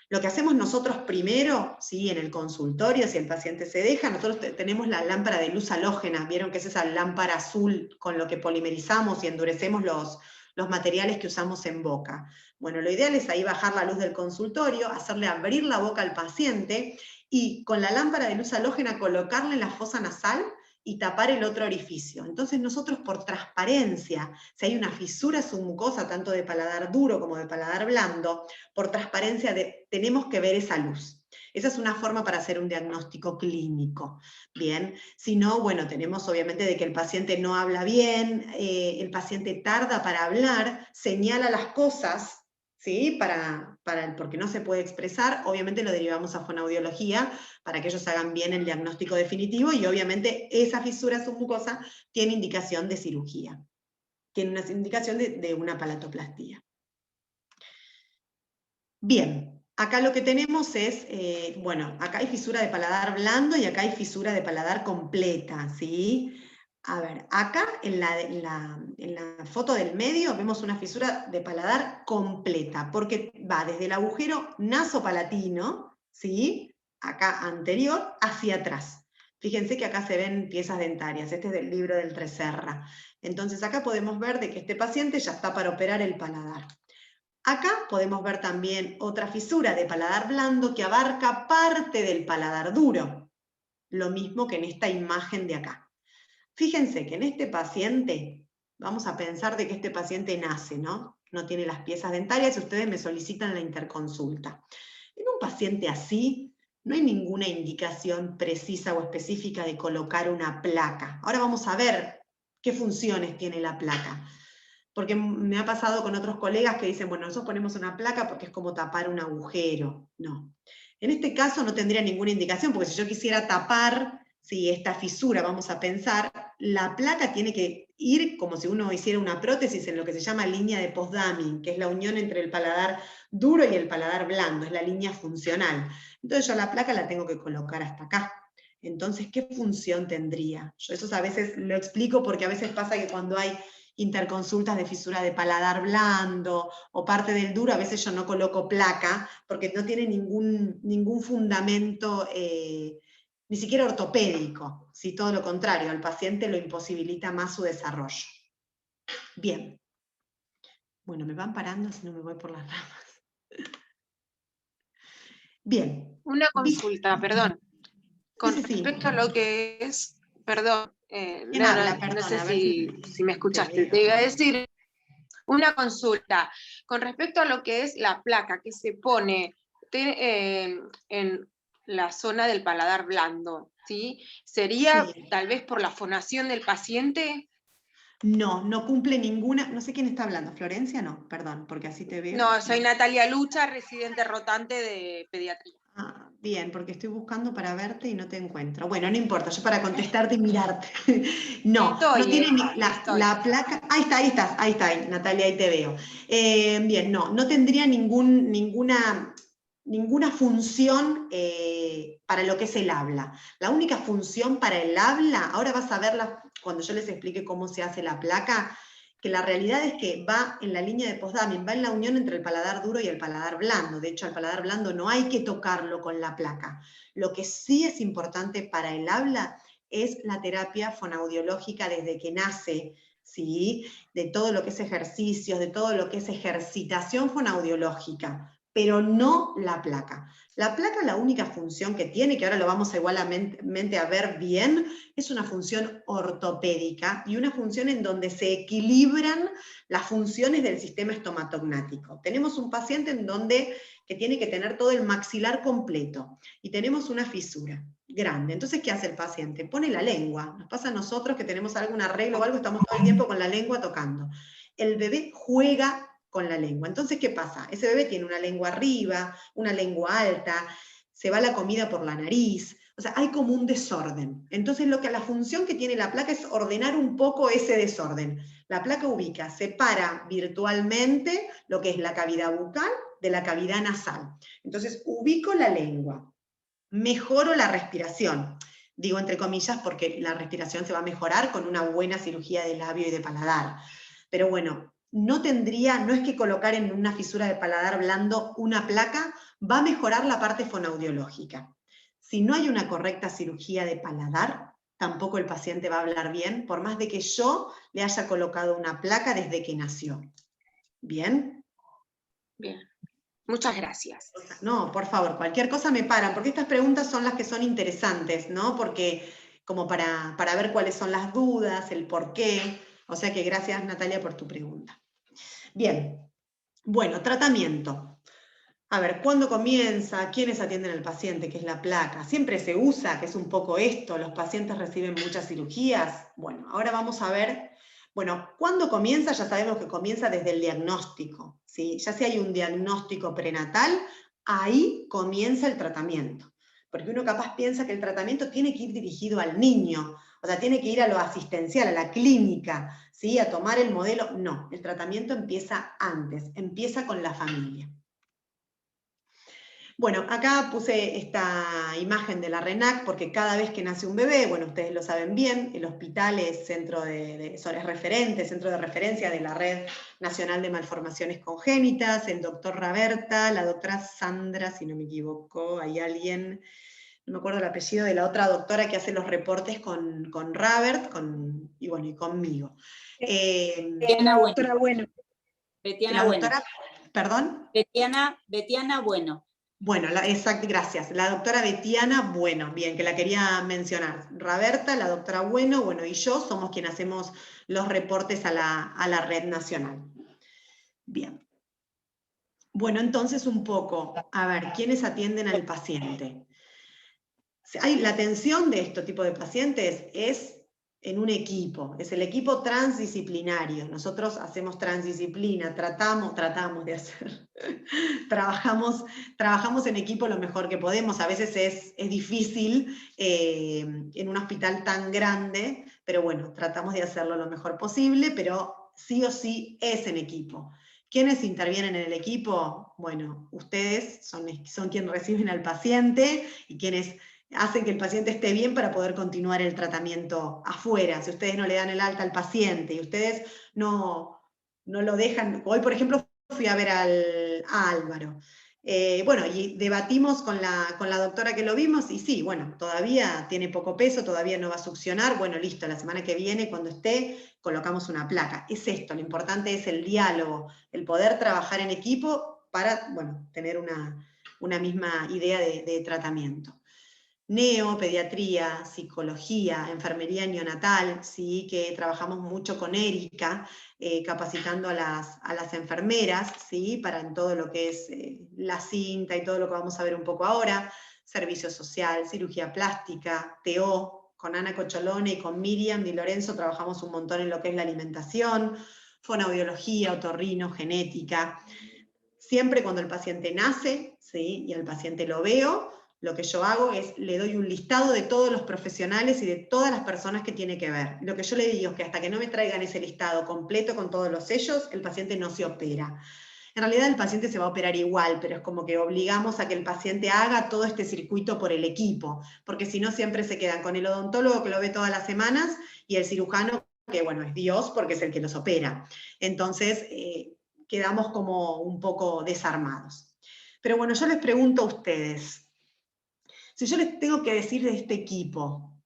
Lo que hacemos nosotros primero, ¿sí? En el consultorio, si el paciente se deja, nosotros tenemos la lámpara de luz halógena, vieron que es esa lámpara azul con lo que polimerizamos y endurecemos los materiales que usamos en boca. Bueno, lo ideal es ahí bajar la luz del consultorio, hacerle abrir la boca al paciente y con la lámpara de luz halógena colocarle en la fosa nasal y tapar el otro orificio. Entonces nosotros por transparencia, si hay una fisura submucosa tanto de paladar duro como de paladar blando, por transparencia tenemos que ver esa luz. Esa es una forma para hacer un diagnóstico clínico. Bien, si no, bueno, tenemos obviamente de que el paciente no habla bien, el paciente tarda para hablar, señala las cosas, ¿sí? Porque no se puede expresar, obviamente lo derivamos a fonoaudiología para que ellos hagan bien el diagnóstico definitivo y obviamente esa fisura submucosa tiene indicación de cirugía, tiene una indicación de una palatoplastía. Bien, acá lo que tenemos es, bueno, acá hay fisura de paladar blando y acá hay fisura de paladar completa, ¿sí? A ver, acá en la foto del medio vemos una fisura de paladar completa, porque va desde el agujero nasopalatino, ¿sí? Acá anterior, hacia atrás. Fíjense que acá se ven piezas dentarias, este es del libro del Treserra. Entonces acá podemos ver de que este paciente ya está para operar el paladar. Acá podemos ver también otra fisura de paladar blando que abarca parte del paladar duro, lo mismo que en esta imagen de acá. Fíjense que en este paciente, vamos a pensar de que este paciente nace, ¿no? No tiene las piezas dentarias y ustedes me solicitan la interconsulta. En un paciente así, no hay ninguna indicación precisa o específica de colocar una placa. Ahora vamos a ver qué funciones tiene la placa. Porque me ha pasado con otros colegas que dicen, bueno, nosotros ponemos una placa porque es como tapar un agujero. No. En este caso no tendría ninguna indicación, porque si yo quisiera tapar esta fisura, vamos a pensar, la placa tiene que ir como si uno hiciera una prótesis en lo que se llama línea de post-damming, que es la unión entre el paladar duro y el paladar blando, es la línea funcional. Entonces yo la placa la tengo que colocar hasta acá. Entonces, ¿qué función tendría? Yo eso a veces lo explico porque a veces pasa que cuando hay interconsultas de fisura de paladar blando o parte del duro, a veces yo no coloco placa porque no tiene ningún fundamento, ni siquiera ortopédico, si todo lo contrario, al paciente lo imposibilita más su desarrollo. Bien. Bueno, me van parando si no me voy por las ramas. Bien. Una consulta, perdón. Con Sí. respecto a lo que es, perdón, ¿Quién habla? Perdón, no sé a ver si me escuchaste, te te veo. iba a decir una consulta. Con respecto a lo que es la placa que se pone en la zona del paladar blando, ¿sí? ¿Sería Sí. tal vez por la fonación del paciente? No cumple ninguna, no sé quién está hablando, ¿Florencia? No, perdón, porque así te veo. No, soy Natalia Lucha, residente rotante de pediatría. Ah, bien, porque estoy buscando para verte y no te encuentro. Bueno, no importa, yo para contestarte y mirarte. No tiene Estoy. la placa. Ahí estás, Natalia, ahí te veo. Bien, no tendría ninguna función para lo que es el habla. La única función para el habla, ahora vas a verla cuando yo les explique cómo se hace la placa, que la realidad es que va en la línea de Postdamin, va en la unión entre el paladar duro y el paladar blando. De hecho, al paladar blando no hay que tocarlo con la placa. Lo que sí es importante para el habla es la terapia fonoaudiológica desde que nace, ¿sí? De todo lo que es ejercicios, de todo lo que es ejercitación fonoaudiológica, pero no la placa. La placa, la única función que tiene, que ahora lo vamos a igualmente a ver bien, es una función ortopédica y una función en donde se equilibran las funciones del sistema estomatognático. Tenemos un paciente en donde que tiene que tener todo el maxilar completo y tenemos una fisura grande. Entonces, ¿qué hace el paciente? Pone la lengua. Nos pasa a nosotros que tenemos algún arreglo o algo, estamos todo el tiempo con la lengua tocando. El bebé juega con la lengua. Entonces, ¿qué pasa? Ese bebé tiene una lengua arriba, una lengua alta, se va la comida por la nariz, o sea, hay como un desorden. Entonces, la función que tiene la placa es ordenar un poco ese desorden. La placa ubica, separa virtualmente lo que es la cavidad bucal de la cavidad nasal. Entonces, ubico la lengua, mejoro la respiración. Digo entre comillas porque la respiración se va a mejorar con una buena cirugía de labio y de paladar. Pero bueno, no es que colocar en una fisura de paladar blando una placa va a mejorar la parte fonoaudiológica. Si no hay una correcta cirugía de paladar, tampoco el paciente va a hablar bien, por más de que yo le haya colocado una placa desde que nació. ¿Bien? Bien. Muchas gracias. No, por favor, cualquier cosa me paran, porque estas preguntas son las que son interesantes, ¿no? Porque como para ver cuáles son las dudas, el por qué. O sea que gracias, Natalia, por tu pregunta. Bien, bueno, tratamiento. A ver, ¿cuándo comienza? ¿Quiénes atienden al paciente? ¿Qué es la placa? Siempre se usa, que es un poco esto, los pacientes reciben muchas cirugías. Bueno, ahora vamos a ver, bueno, ¿cuándo comienza? Ya sabemos que comienza desde el diagnóstico, ¿sí? Ya si hay un diagnóstico prenatal, ahí comienza el tratamiento. Porque uno capaz piensa que el tratamiento tiene que ir dirigido al niño, o sea, tiene que ir a lo asistencial, a la clínica, ¿sí? A tomar el modelo. No, el tratamiento empieza antes, empieza con la familia. Bueno, acá puse esta imagen de la RENAC porque cada vez que nace un bebé, bueno, ustedes lo saben bien, el hospital es referente, centro de referencia de la Red Nacional de Malformaciones Congénitas, el doctor Raberta, la doctora Sandra, si no me equivoco, hay alguien, no me acuerdo el apellido de la otra doctora que hace los reportes con Rabert, y conmigo. Betiana Bueno. La doctora, perdón. Betiana Bueno. Bueno, exacto, gracias. La doctora Betiana Bueno, bien, que la quería mencionar. Raberta, la doctora Bueno, y yo somos quienes hacemos los reportes a la red nacional. Bien. Bueno, entonces un poco, a ver, ¿quiénes atienden al paciente? La atención de este tipo de pacientes es en un equipo, es el equipo transdisciplinario. Nosotros hacemos transdisciplina, tratamos de hacer, trabajamos en equipo lo mejor que podemos. A veces es difícil en un hospital tan grande, pero bueno, tratamos de hacerlo lo mejor posible, pero sí o sí es en equipo. ¿Quiénes intervienen en el equipo? Bueno, ustedes son quienes reciben al paciente y quienes hacen que el paciente esté bien para poder continuar el tratamiento afuera. Si ustedes no le dan el alta al paciente y ustedes no lo dejan, hoy por ejemplo fui a ver a Álvaro, bueno, y debatimos con la doctora que lo vimos, y sí, bueno, todavía tiene poco peso, todavía no va a succionar, bueno, listo, la semana que viene, cuando esté, colocamos una placa. Es esto, lo importante es el diálogo, el poder trabajar en equipo para, bueno, tener una misma idea de tratamiento. Neo, pediatría, psicología, enfermería neonatal, ¿sí? Que trabajamos mucho con Erika, capacitando a las enfermeras, ¿sí? Para en todo lo que es la cinta y todo lo que vamos a ver un poco ahora, servicio social, cirugía plástica, TO, con Ana Cocholone y con Miriam Di Lorenzo trabajamos un montón en lo que es la alimentación, fonoaudiología, otorrino, genética. Siempre cuando el paciente nace, ¿sí? Y al paciente lo veo, lo que yo hago es, le doy un listado de todos los profesionales y de todas las personas que tiene que ver. Lo que yo le digo es que hasta que no me traigan ese listado completo con todos los sellos, el paciente no se opera. En realidad el paciente se va a operar igual, pero es como que obligamos a que el paciente haga todo este circuito por el equipo, porque si no siempre se quedan con el odontólogo que lo ve todas las semanas y el cirujano que, bueno, es Dios porque es el que los opera. Entonces, quedamos como un poco desarmados. Pero bueno, yo les pregunto a ustedes, si yo les tengo que decir de este equipo,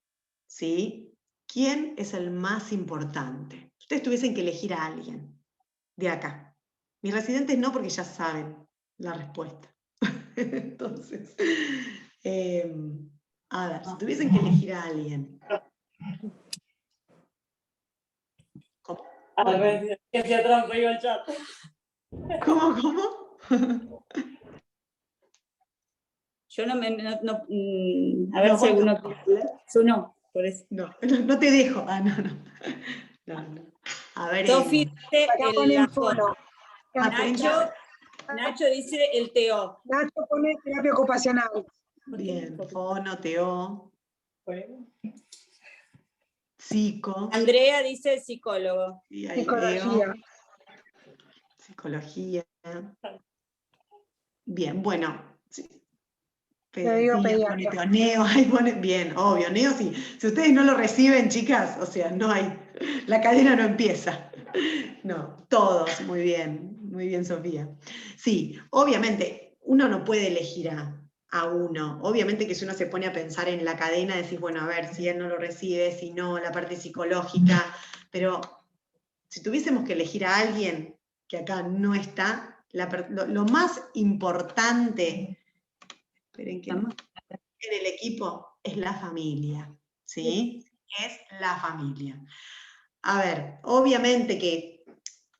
¿sí? ¿Quién es el más importante? Ustedes tuviesen que elegir a alguien de acá. Mis residentes no, porque ya saben la respuesta. Entonces, a ver, si tuviesen que elegir a alguien. ¿Cómo? A ver, que hacía trampa iba al chat. ¿Cómo? Yo a ver No, si alguno quiere hablar. Yo no, por eso. No te dejo. Ah, no. A ver. Sofi dice el fono. Nacho dice el TO. Nacho pone terapia ocupacional. Bien, fono, TO. Psico. Andrea dice psicólogo. Psicología. Psicología. Bien, bueno. Sí. Pediatría. Neo, ahí pone, bien, obvio, Neo sí. Si ustedes no lo reciben, chicas, o sea, no hay, la cadena no empieza. No, todos, muy bien, Sofía. Sí, obviamente, uno no puede elegir a uno. Obviamente que si uno se pone a pensar en la cadena, decís, bueno, a ver, si él no lo recibe, si no, la parte psicológica, pero si tuviésemos que elegir a alguien que acá no está, lo más importante, esperen que en el equipo, es la familia, ¿sí? Es la familia. A ver, obviamente que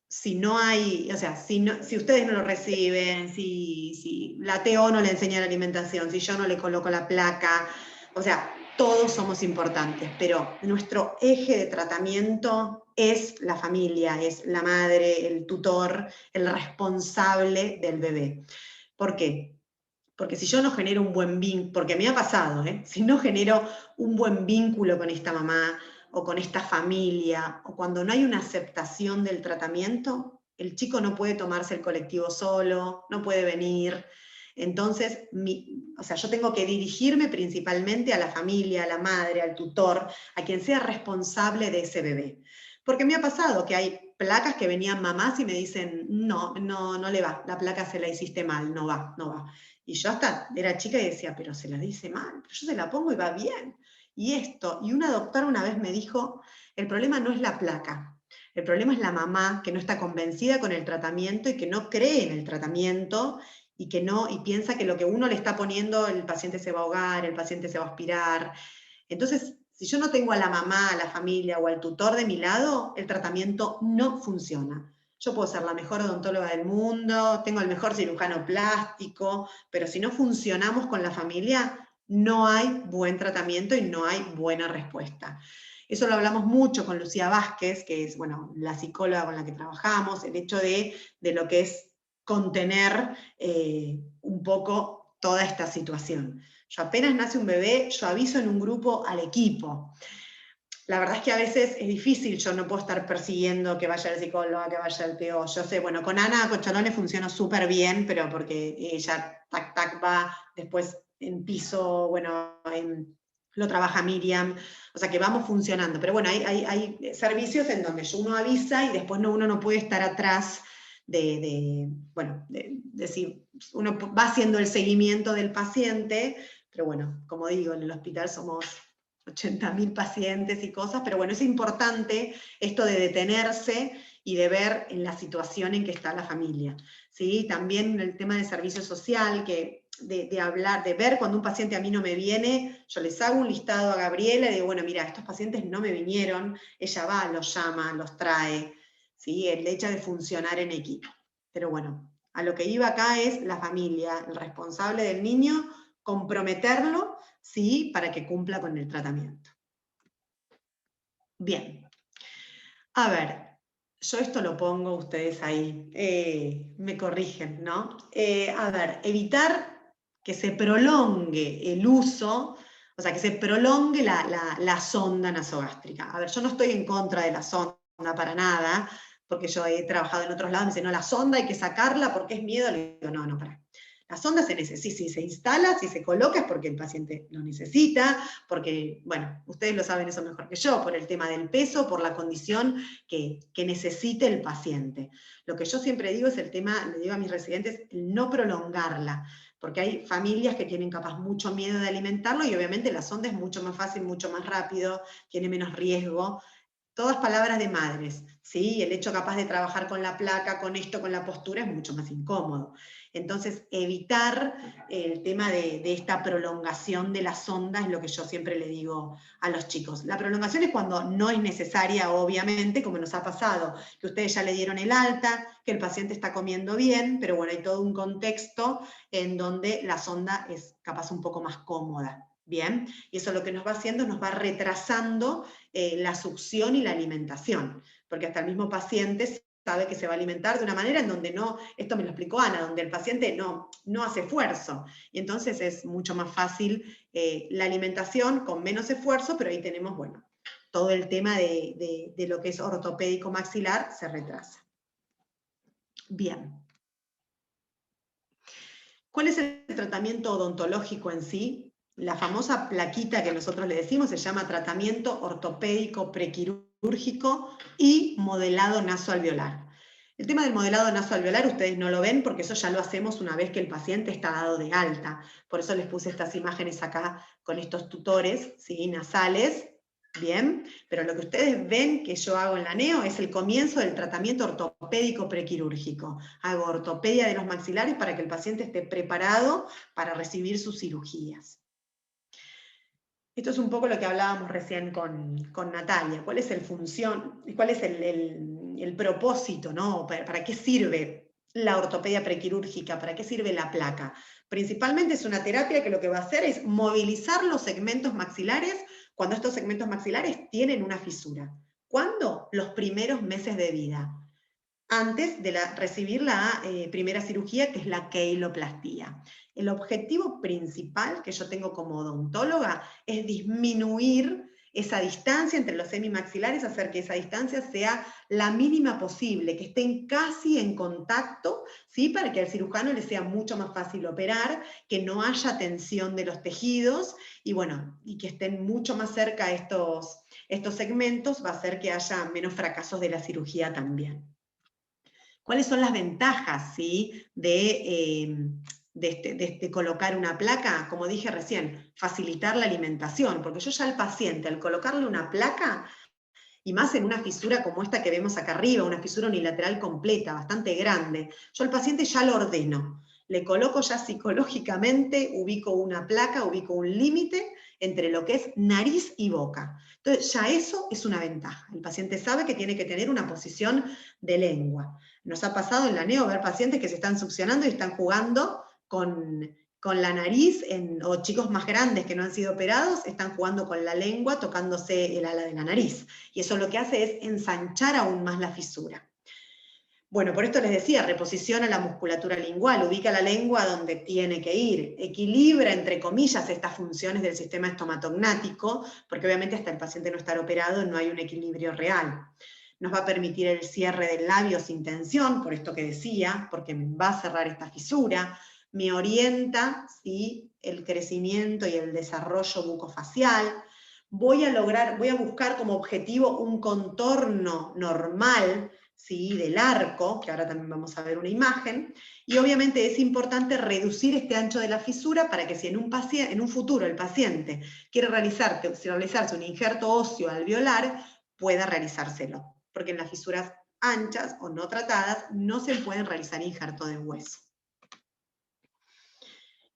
si no hay, o sea, si ustedes no lo reciben, si la TO no le enseña la alimentación, si yo no le coloco la placa, o sea, todos somos importantes, pero nuestro eje de tratamiento es la familia, es la madre, el tutor, el responsable del bebé. ¿Por qué? Porque si yo no genero un buen vínculo, porque me ha pasado, si no genero un buen vínculo con esta mamá o con esta familia, o cuando no hay una aceptación del tratamiento, el chico no puede tomarse el colectivo solo, no puede venir. Entonces, o sea, yo tengo que dirigirme principalmente a la familia, a la madre, al tutor, a quien sea responsable de ese bebé. Porque me ha pasado que hay placas que venían mamás y me dicen, no le va, la placa se la hiciste mal, no va. Y yo hasta era chica y decía, pero se la dice mal, pero yo se la pongo y va bien. Y una doctora una vez me dijo, el problema no es la placa, el problema es la mamá que no está convencida con el tratamiento y que no cree en el tratamiento y piensa que lo que uno le está poniendo, el paciente se va a ahogar, el paciente se va a aspirar. Entonces, si yo no tengo a la mamá, a la familia o al tutor de mi lado, el tratamiento no funciona. Yo puedo ser la mejor odontóloga del mundo, tengo el mejor cirujano plástico, pero si no funcionamos con la familia, no hay buen tratamiento y no hay buena respuesta. Eso lo hablamos mucho con Lucía Vázquez, que es, bueno, la psicóloga con la que trabajamos, el hecho de lo que es contener un poco toda esta situación. Yo apenas nace un bebé, yo aviso en un grupo al equipo. La verdad es que a veces es difícil, yo no puedo estar persiguiendo que vaya el psicólogo, que vaya el TO. Yo sé, bueno, con Ana Cocholone funcionó súper bien, pero porque ella tac va, después en piso, bueno, lo trabaja Miriam, o sea que vamos funcionando, pero bueno, hay servicios en donde uno avisa y después uno no puede estar atrás de decir, uno va haciendo el seguimiento del paciente, pero bueno, como digo, en el hospital somos 80.000 pacientes y cosas, pero bueno, es importante esto de detenerse y de ver en la situación en que está la familia, ¿sí? También el tema del servicio social, de hablar, de ver cuando un paciente a mí no me viene, yo les hago un listado a Gabriela y digo, bueno, mira, estos pacientes no me vinieron, ella va, los llama, los trae, ¿sí? El hecho de funcionar en equipo. Pero bueno, a lo que iba acá es la familia, el responsable del niño, comprometerlo, ¿sí? Para que cumpla con el tratamiento. Bien. A ver, yo esto lo pongo, ustedes ahí me corrigen, ¿no? A ver, evitar que se prolongue el uso, o sea, que se prolongue la sonda nasogástrica. A ver, yo no estoy en contra de la sonda para nada, porque yo he trabajado en otros lados, me dicen, no, la sonda hay que sacarla porque es miedo. Le digo, no, para. La sonda se necesita, si se instala, si se coloca, es porque el paciente lo necesita, porque, bueno, ustedes lo saben eso mejor que yo, por el tema del peso, por la condición que necesite el paciente. Lo que yo siempre digo es el tema, le digo a mis residentes, el no prolongarla, porque hay familias que tienen capaz mucho miedo de alimentarlo y obviamente la sonda es mucho más fácil, mucho más rápido, tiene menos riesgo. Todas palabras de madres, ¿sí? El hecho capaz de trabajar con la placa, con esto, con la postura, es mucho más incómodo. Entonces, evitar el tema de esta prolongación de la sonda es lo que yo siempre le digo a los chicos. La prolongación es cuando no es necesaria, obviamente, como nos ha pasado, que ustedes ya le dieron el alta, que el paciente está comiendo bien, pero bueno, hay todo un contexto en donde la sonda es capaz un poco más cómoda. Bien, y eso lo que nos va haciendo, nos va retrasando la succión y la alimentación, porque hasta el mismo paciente sabe que se va a alimentar de una manera en donde no, esto me lo explicó Ana, donde el paciente no hace esfuerzo, y entonces es mucho más fácil la alimentación con menos esfuerzo, pero ahí tenemos, bueno, todo el tema de lo que es ortopédico maxilar se retrasa. Bien. ¿Cuál es el tratamiento odontológico en sí? La famosa plaquita que nosotros le decimos se llama tratamiento ortopédico prequirúrgico y modelado nasoalveolar. El tema del modelado nasoalveolar ustedes no lo ven porque eso ya lo hacemos una vez que el paciente está dado de alta. Por eso les puse estas imágenes acá con estos tutores, ¿sí? Nasales. Bien, pero lo que ustedes ven que yo hago en la neo es el comienzo del tratamiento ortopédico prequirúrgico. Hago ortopedia de los maxilares para que el paciente esté preparado para recibir sus cirugías. Esto es un poco lo que hablábamos recién con Natalia. ¿Cuál es el propósito, ¿no? ¿Para qué sirve la ortopedia prequirúrgica? ¿Para qué sirve la placa? Principalmente es una terapia que lo que va a hacer es movilizar los segmentos maxilares cuando estos segmentos maxilares tienen una fisura. ¿Cuándo? Los primeros meses de vida, antes de recibir la primera cirugía, que es la queiloplastía. El objetivo principal que yo tengo como odontóloga es disminuir esa distancia entre los semimaxilares, hacer que esa distancia sea la mínima posible, que estén casi en contacto, ¿sí? Para que al cirujano le sea mucho más fácil operar, que no haya tensión de los tejidos, y bueno, y que estén mucho más cerca estos segmentos, va a hacer que haya menos fracasos de la cirugía también. ¿Cuáles son las ventajas, ¿sí? de colocar una placa? Como dije recién, facilitar la alimentación, porque yo ya al paciente, al colocarle una placa, y más en una fisura como esta que vemos acá arriba, una fisura unilateral completa, bastante grande, yo al paciente ya lo ordeno, le coloco ya psicológicamente, ubico una placa, ubico un límite entre lo que es nariz y boca. Entonces ya eso es una ventaja. El paciente sabe que tiene que tener una posición de lengua. Nos ha pasado en la neo ver pacientes que se están succionando y están jugando con la nariz, o chicos más grandes que no han sido operados, están jugando con la lengua, tocándose el ala de la nariz. Y eso lo que hace es ensanchar aún más la fisura. Bueno, por esto les decía, reposiciona la musculatura lingual, ubica la lengua donde tiene que ir, equilibra, entre comillas, estas funciones del sistema estomatognático, porque obviamente hasta el paciente no estar operado no hay un equilibrio real. Nos va a permitir el cierre del labio sin tensión, por esto que decía, porque va a cerrar esta fisura, me orienta, ¿sí?, el crecimiento y el desarrollo bucofacial. Voy a buscar como objetivo un contorno normal, ¿sí?, del arco, que ahora también vamos a ver una imagen, y obviamente es importante reducir este ancho de la fisura para que si en un futuro el paciente quiere realizarse un injerto óseo alveolar, pueda realizárselo, porque en las fisuras anchas o no tratadas no se pueden realizar injerto de hueso.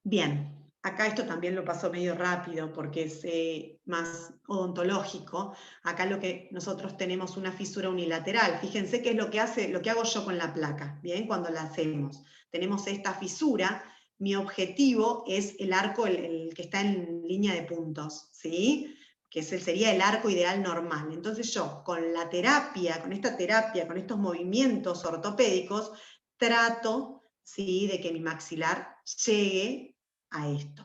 Bien, acá esto también lo paso medio rápido porque es más odontológico. Acá lo que nosotros tenemos una fisura unilateral. Fíjense qué es lo que hago yo con la placa, ¿bien? Cuando la hacemos. Tenemos esta fisura, mi objetivo es el arco, el que está en línea de puntos, ¿sí?, que sería el arco ideal normal. Entonces yo, con esta terapia, con estos movimientos ortopédicos, trato, ¿sí?, de que mi maxilar llegue a esto.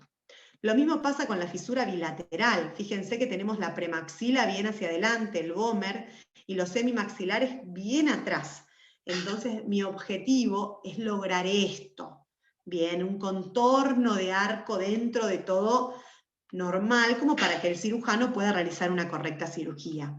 Lo mismo pasa con la fisura bilateral. Fíjense que tenemos la premaxila bien hacia adelante, el vomer, y los semimaxilares bien atrás. Entonces mi objetivo es lograr esto. Bien, un contorno de arco dentro de todo normal, como para que el cirujano pueda realizar una correcta cirugía.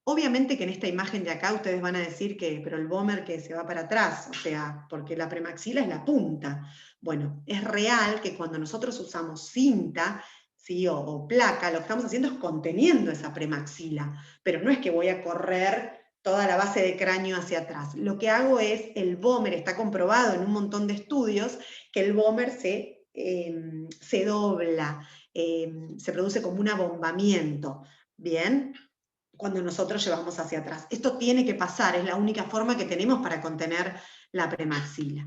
Obviamente que en esta imagen de acá ustedes van a decir que, pero el vomer que se va para atrás, o sea, porque la premaxila es la punta. Bueno, es real que cuando nosotros usamos cinta, ¿sí?, o placa, lo que estamos haciendo es conteniendo esa premaxila, pero no es que voy a correr toda la base de cráneo hacia atrás. Lo que hago es, el vomer, está comprobado en un montón de estudios, que el vomer se dobla, se produce como un abombamiento, ¿bien?, cuando nosotros llevamos hacia atrás. Esto tiene que pasar, es la única forma que tenemos para contener la premaxila.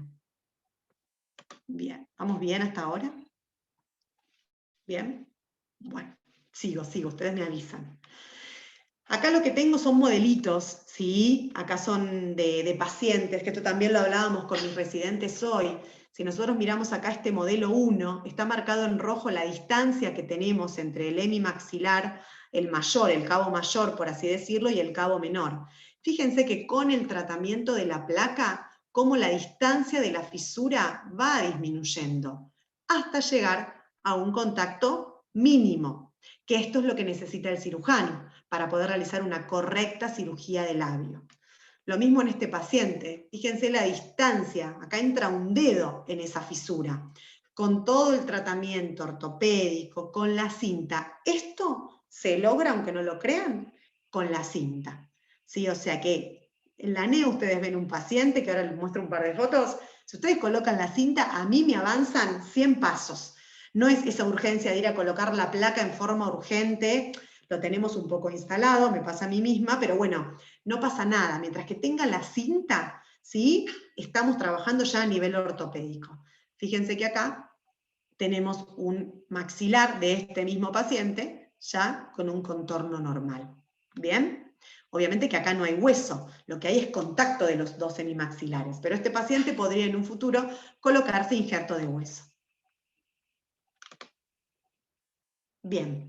Bien, ¿vamos bien hasta ahora? ¿Bien? Bueno, sigo, ustedes me avisan. Acá lo que tengo son modelitos, ¿sí? Acá son de pacientes, que esto también lo hablábamos con mis residentes hoy. Si nosotros miramos acá este modelo 1, está marcado en rojo la distancia que tenemos entre el hemimaxilar, el mayor, el cabo mayor, por así decirlo, y el cabo menor. Fíjense que con el tratamiento de la placa, cómo la distancia de la fisura va disminuyendo, hasta llegar a un contacto mínimo, que esto es lo que necesita el cirujano para poder realizar una correcta cirugía de labio. Lo mismo en este paciente, fíjense la distancia, acá entra un dedo en esa fisura, con todo el tratamiento ortopédico, con la cinta. Esto se logra, aunque no lo crean, con la cinta, ¿sí? O sea que en la NEO ustedes ven un paciente, que ahora les muestro un par de fotos, si ustedes colocan la cinta, a mí me avanzan 100 pasos. No es esa urgencia de ir a colocar la placa en forma urgente, lo tenemos un poco instalado, me pasa a mí misma, pero bueno, no pasa nada. Mientras que tenga la cinta, ¿sí?, estamos trabajando ya a nivel ortopédico. Fíjense que acá tenemos un maxilar de este mismo paciente, ya con un contorno normal. ¿Bien? Obviamente que acá no hay hueso, lo que hay es contacto de los dos semimaxilares, pero este paciente podría en un futuro colocarse injerto de hueso. Bien.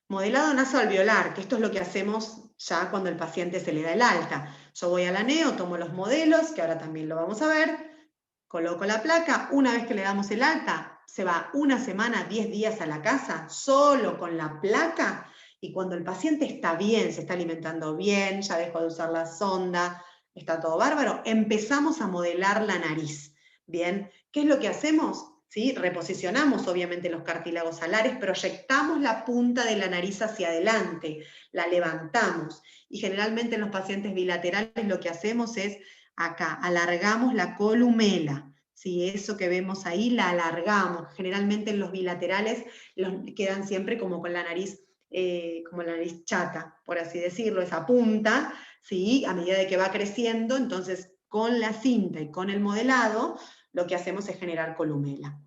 Modelado nasoalveolar, que esto es lo que hacemos ya cuando el paciente se le da el alta. Yo voy a la NEO, tomo los modelos, que ahora también lo vamos a ver, coloco la placa, una vez que le damos el alta, se va 1 semana, 10 días a la casa, solo con la placa, y cuando el paciente está bien, se está alimentando bien, ya dejó de usar la sonda, está todo bárbaro, empezamos a modelar la nariz. Bien, ¿qué es lo que hacemos? ¿Sí? Reposicionamos obviamente los cartílagos alares, proyectamos la punta de la nariz hacia adelante, la levantamos, y generalmente en los pacientes bilaterales lo que hacemos es, acá, alargamos la columela, ¿sí? Eso que vemos ahí la alargamos, generalmente en los bilaterales quedan siempre como con la nariz, como la nariz chata, por así decirlo, esa punta, ¿sí? A medida de que va creciendo, entonces con la cinta y con el modelado, lo que hacemos es generar columela.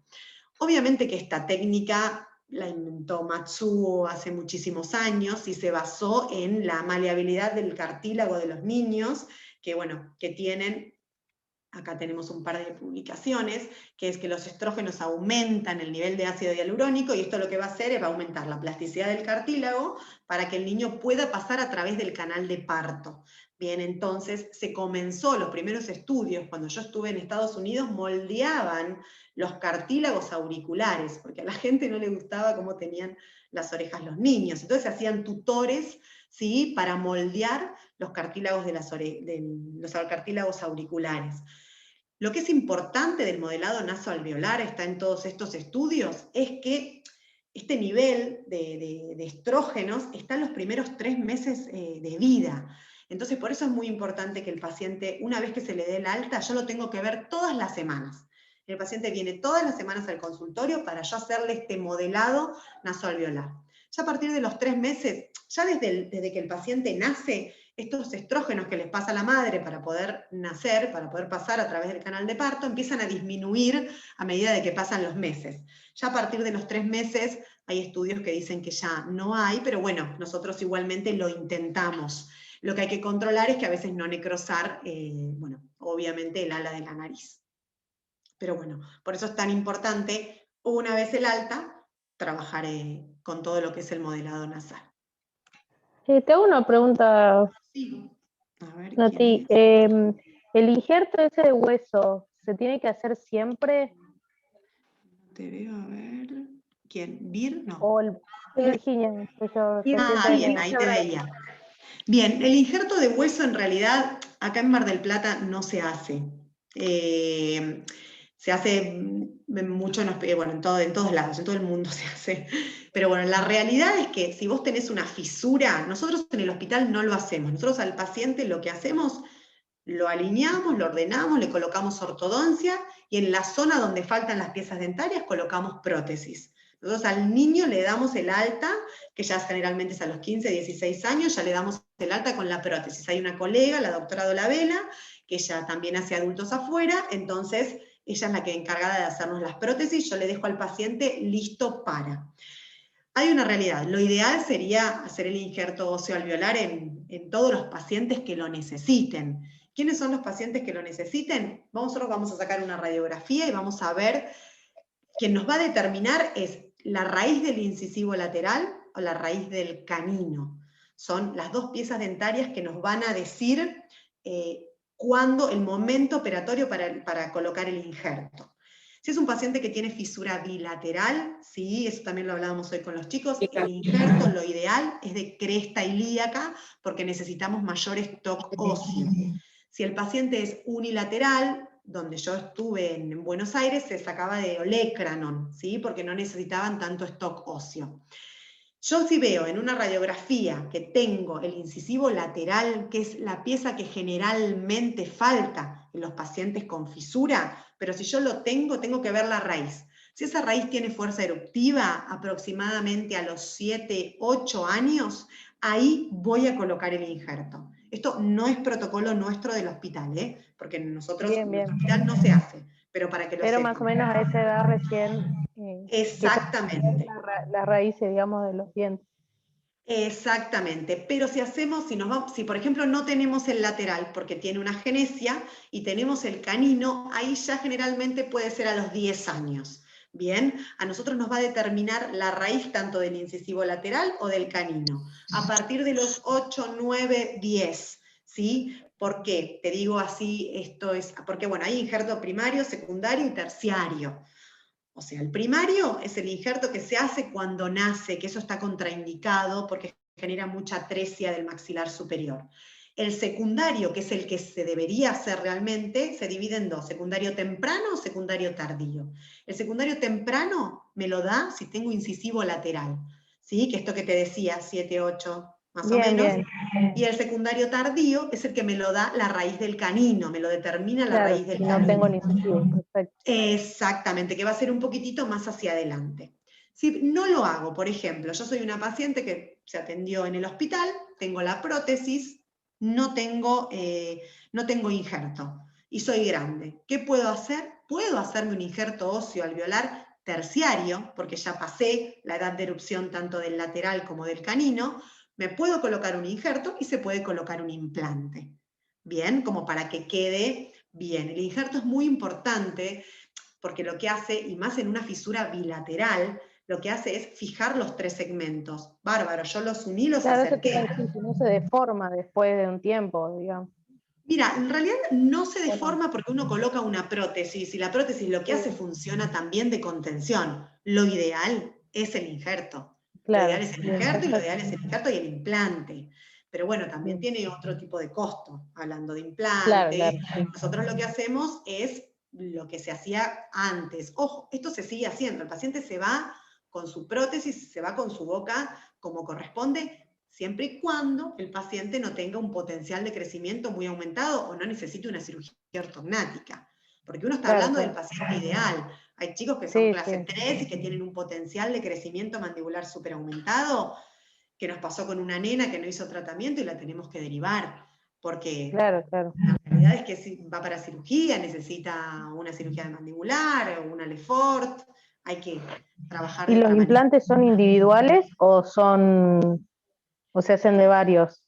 Obviamente que esta técnica la inventó Matsuo hace muchísimos años y se basó en la maleabilidad del cartílago de los niños, que bueno, que tienen, acá tenemos un par de publicaciones, que es que los estrógenos aumentan el nivel de ácido hialurónico, y esto lo que va a hacer es va a aumentar la plasticidad del cartílago para que el niño pueda pasar a través del canal de parto. Bien, entonces se comenzó, los primeros estudios, cuando yo estuve en Estados Unidos, moldeaban los cartílagos auriculares, porque a la gente no le gustaba cómo tenían las orejas los niños. Entonces se hacían tutores, ¿sí?, para moldear los cartílagos, los cartílagos auriculares. Lo que es importante del modelado nasoalveolar, está en todos estos estudios, es que este nivel de estrógenos está en los primeros 3 meses de vida. Entonces, por eso es muy importante que el paciente, una vez que se le dé el alta, yo lo tengo que ver todas las semanas. El paciente viene todas las semanas al consultorio para yo hacerle este modelado nasoalveolar. Ya a partir de los 3 meses, ya desde que el paciente nace, estos estrógenos que les pasa a la madre para poder nacer, para poder pasar a través del canal de parto, empiezan a disminuir a medida de que pasan los meses. Ya a partir de los 3 meses hay estudios que dicen que ya no hay, pero bueno, nosotros igualmente lo intentamos. Lo que hay que controlar es que a veces no necrosar, bueno, obviamente el ala de la nariz. Pero bueno, por eso es tan importante, una vez el alta, trabajar con todo lo que es el modelado nasal. Te hago una pregunta, Sí. A ver, Nati. ¿quién es? ¿El injerto ese de hueso se tiene que hacer siempre? Te veo, a ver. ¿Quién? ¿Bir? No. ¿O Virginia? Bien, ahí te veía. Bien, el injerto de hueso en realidad acá en Mar del Plata no se hace. Se hace mucho en todos lados, en todo el mundo se hace. Pero bueno, la realidad es que si vos tenés una fisura, nosotros en el hospital no lo hacemos. Nosotros al paciente lo que hacemos, lo alineamos, lo ordenamos, le colocamos ortodoncia y en la zona donde faltan las piezas dentarias colocamos prótesis. Nosotros al niño le damos el alta, que ya generalmente es a los 15, 16 años, ya le damos el alta con la prótesis. Hay una colega, la doctora Dolabella, que ella también hace adultos afuera, entonces ella es la que es encargada de hacernos las prótesis, yo le dejo al paciente listo para. Hay una realidad, lo ideal sería hacer el injerto óseo alveolar en todos los pacientes que lo necesiten. ¿Quiénes son los pacientes que lo necesiten? Nosotros vamos a sacar una radiografía y vamos a ver, quien nos va a determinar es la raíz del incisivo lateral o la raíz del canino. Son las dos piezas dentarias que nos van a decir cuándo, el momento operatorio para colocar el injerto. Si es un paciente que tiene fisura bilateral, sí, eso también lo hablábamos hoy con los chicos, el injerto, lo ideal es de cresta ilíaca porque necesitamos mayor stock óseo. Si el paciente es unilateral, donde yo estuve en Buenos Aires, se sacaba de olecranon, ¿sí? Porque no necesitaban tanto stock óseo. Yo si veo en una radiografía que tengo el incisivo lateral, que es la pieza que generalmente falta en los pacientes con fisura, pero si yo lo tengo, tengo que ver la raíz. Si esa raíz tiene fuerza eruptiva, aproximadamente a los 7, 8 años, ahí voy a colocar el injerto. Esto no es protocolo nuestro del hospital, porque nosotros en el hospital no se hace, pero para que lo sepan. Más o menos a esa edad recién. Exactamente. Las raíces, digamos, de los dientes. Exactamente, pero si por ejemplo no tenemos el lateral porque tiene una genesia y tenemos el canino, ahí ya generalmente puede ser a los 10 años. Bien, a nosotros nos va a determinar la raíz tanto del incisivo lateral o del canino. A partir de los 8, 9, 10, ¿sí? ¿Por qué? Te digo así, esto es, porque bueno, hay injerto primario, secundario y terciario. O sea, el primario es el injerto que se hace cuando nace, que eso está contraindicado porque genera mucha atresia del maxilar superior. El secundario, que es el que se debería hacer realmente, se divide en dos, secundario temprano o secundario tardío. El secundario temprano me lo da si tengo incisivo lateral, ¿sí? Que esto que te decía, 7, 8, más o menos. Bien. Y el secundario tardío es el que me lo da la raíz del canino, me lo determina la raíz del canino. No tengo ni incisivo, perfecto. Exactamente, que va a ser un poquitito más hacia adelante. Si no lo hago, por ejemplo, yo soy una paciente que se atendió en el hospital, tengo la prótesis, no tengo injerto y soy grande. ¿Qué puedo hacer? Puedo hacerme un injerto óseo alveolar terciario, porque ya pasé la edad de erupción tanto del lateral como del canino, me puedo colocar un injerto y se puede colocar un implante. Bien, como para que quede bien. El injerto es muy importante porque lo que hace, y más en una fisura bilateral, lo que hace es fijar los 3 segmentos. Bárbaro, yo los uní, los Claro, eso te iba a acerqué. decir, si no se deforma después de un tiempo, digamos. Mira, en realidad no se Bueno. deforma porque uno coloca una prótesis y la prótesis lo que Sí. hace funciona también de contención. Lo ideal es el injerto. Claro, Lo ideal es el bien, injerto y lo perfecto. ideal es el injerto y el implante. Pero bueno, también Bien. tiene otro tipo de costo. Hablando de Claro, implante, claro. Sí. nosotros lo que hacemos es lo que se hacía antes. Ojo, esto se sigue haciendo. El paciente se va con su prótesis, se va con su boca como corresponde, siempre y cuando el paciente no tenga un potencial de crecimiento muy aumentado o no necesite una cirugía ortognática. Porque uno está Claro, hablando del claro. paciente ideal. Hay chicos que son Sí, clase sí. 3 y que tienen un potencial de crecimiento mandibular súper aumentado, que nos pasó con una nena que no hizo tratamiento y la tenemos que derivar. Porque Claro, claro. la realidad es que si va para cirugía, necesita una cirugía de mandibular o una Lefort, hay que trabajar ¿Y de los otra manera. implantes son individuales o se hacen de varios?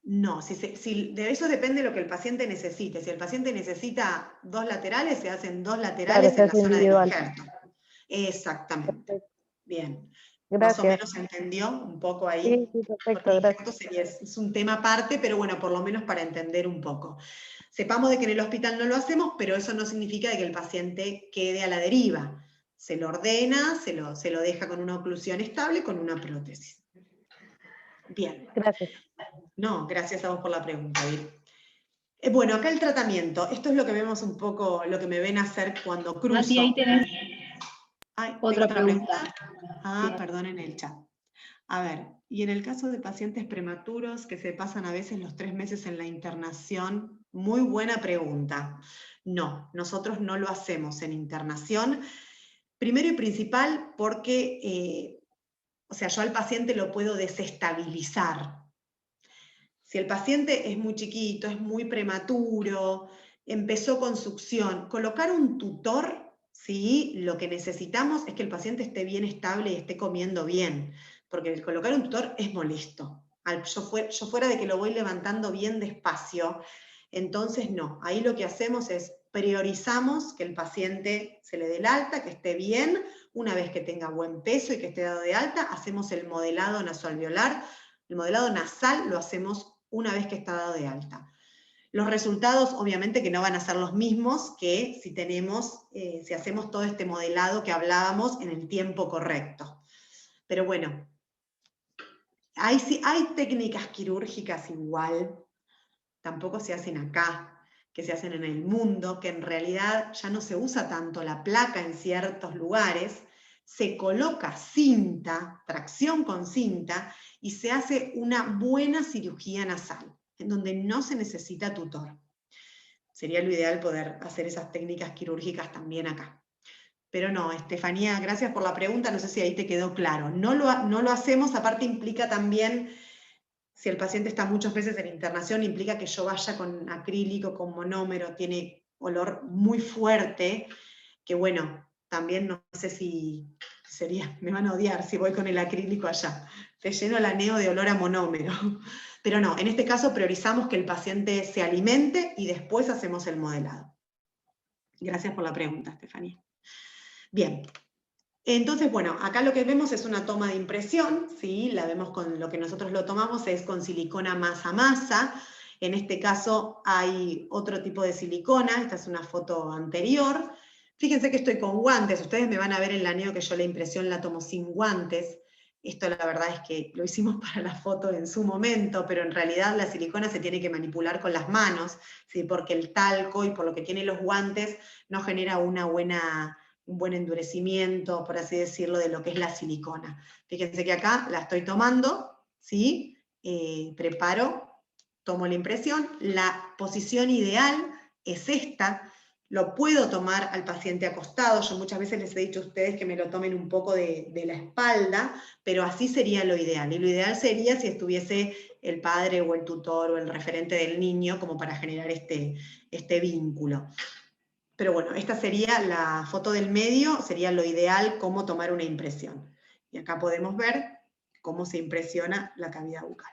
No, de eso depende de lo que el paciente necesite. Si el paciente necesita 2 laterales, se hacen 2 Claro, laterales se en la hace zona del individual. injerto. Exactamente. Perfecto. Bien. Más o Gracias. menos se entendió un poco ahí, Sí, sí, porque perfecto, injerto gracias. es un tema aparte, pero bueno, por lo menos para entender un poco. Sepamos de que en el hospital no lo hacemos, pero eso no significa de que el paciente quede a la deriva. Se lo ordena, se lo deja con una oclusión estable, con una prótesis. Bien. Gracias. No, gracias a vos por la pregunta, Vir. Bueno, acá el tratamiento. Esto es lo que vemos un poco, lo que me ven hacer cuando cruzo. Mati, ahí tenés Ay, ¿tengo otra otra pregunta? Sí. Perdón, en el chat. A ver, y en el caso de pacientes prematuros que se pasan a veces los 3 meses en la internación, muy buena pregunta. No, nosotros no lo hacemos en internación. Primero y principal porque, yo al paciente lo puedo desestabilizar. Si el paciente es muy chiquito, es muy prematuro, empezó con succión, colocar un tutor, ¿sí? Lo que necesitamos es que el paciente esté bien estable y esté comiendo bien, porque el colocar un tutor es molesto. Yo fuera de que lo voy levantando bien despacio, entonces no. Ahí lo que hacemos es priorizamos que el paciente se le dé el alta, que esté bien. Una vez que tenga buen peso y que esté dado de alta, hacemos el modelado nasoalveolar. El modelado nasal lo hacemos una vez que está dado de alta. Los resultados obviamente que no van a ser los mismos que si hacemos todo este modelado que hablábamos en el tiempo correcto. Pero bueno, hay técnicas quirúrgicas igual, tampoco se hacen acá, que se hacen en el mundo, que en realidad ya no se usa tanto la placa en ciertos lugares, se coloca cinta, tracción con cinta, y se hace una buena cirugía nasal, en donde no se necesita tutor. Sería lo ideal poder hacer esas técnicas quirúrgicas también acá. Pero no, Estefanía, gracias por la pregunta, no sé si ahí te quedó claro. No lo hacemos, aparte implica también, si el paciente está muchas veces en internación, implica que yo vaya con acrílico, con monómero, tiene olor muy fuerte, que bueno, también no sé si me van a odiar si voy con el acrílico allá. Te lleno el aneo de olor a monómero. Pero no, en este caso priorizamos que el paciente se alimente y después hacemos el modelado. Gracias por la pregunta, Estefanía. Bien. Entonces, bueno, acá lo que vemos es una toma de impresión, ¿sí? La vemos con lo que nosotros lo tomamos es con silicona masa a masa. En este caso hay otro tipo de silicona, esta es una foto anterior. Fíjense que estoy con guantes, ustedes me van a ver en la neo que yo la impresión la tomo sin guantes. Esto la verdad es que lo hicimos para la foto en su momento, pero en realidad la silicona se tiene que manipular con las manos, ¿sí? Porque el talco y por lo que tiene los guantes no genera un buen endurecimiento, por así decirlo, de lo que es la silicona. Fíjense que acá la estoy tomando, ¿sí? Preparo, tomo la impresión, la posición ideal es esta, lo puedo tomar al paciente acostado, yo muchas veces les he dicho a ustedes que me lo tomen un poco de la espalda, pero así sería lo ideal, y lo ideal sería si estuviese el padre o el tutor o el referente del niño como para generar este vínculo. Pero bueno, esta sería la foto del medio, sería lo ideal cómo tomar una impresión. Y acá podemos ver cómo se impresiona la cavidad bucal.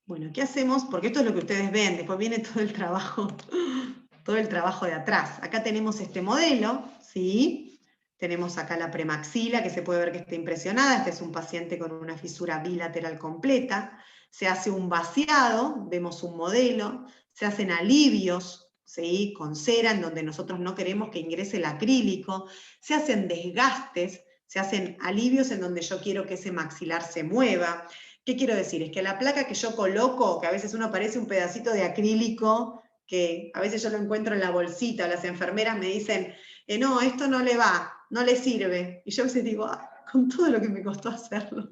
Bueno, ¿qué hacemos? Porque esto es lo que ustedes ven, después viene todo el trabajo de atrás. Acá tenemos este modelo, ¿sí? Tenemos acá la premaxila, que se puede ver que está impresionada. Este es un paciente con una fisura bilateral completa. Se hace un vaciado, vemos un modelo. Se hacen alivios, ¿sí?, con cera, en donde nosotros no queremos que ingrese el acrílico. Se hacen desgastes, se hacen alivios en donde yo quiero que ese maxilar se mueva. ¿Qué quiero decir? Es que la placa que yo coloco, que a veces uno parece un pedacito de acrílico, que a veces yo lo encuentro en la bolsita, o las enfermeras me dicen, no, esto no le va, no le sirve. Y yo a veces digo, con todo lo que me costó hacerlo.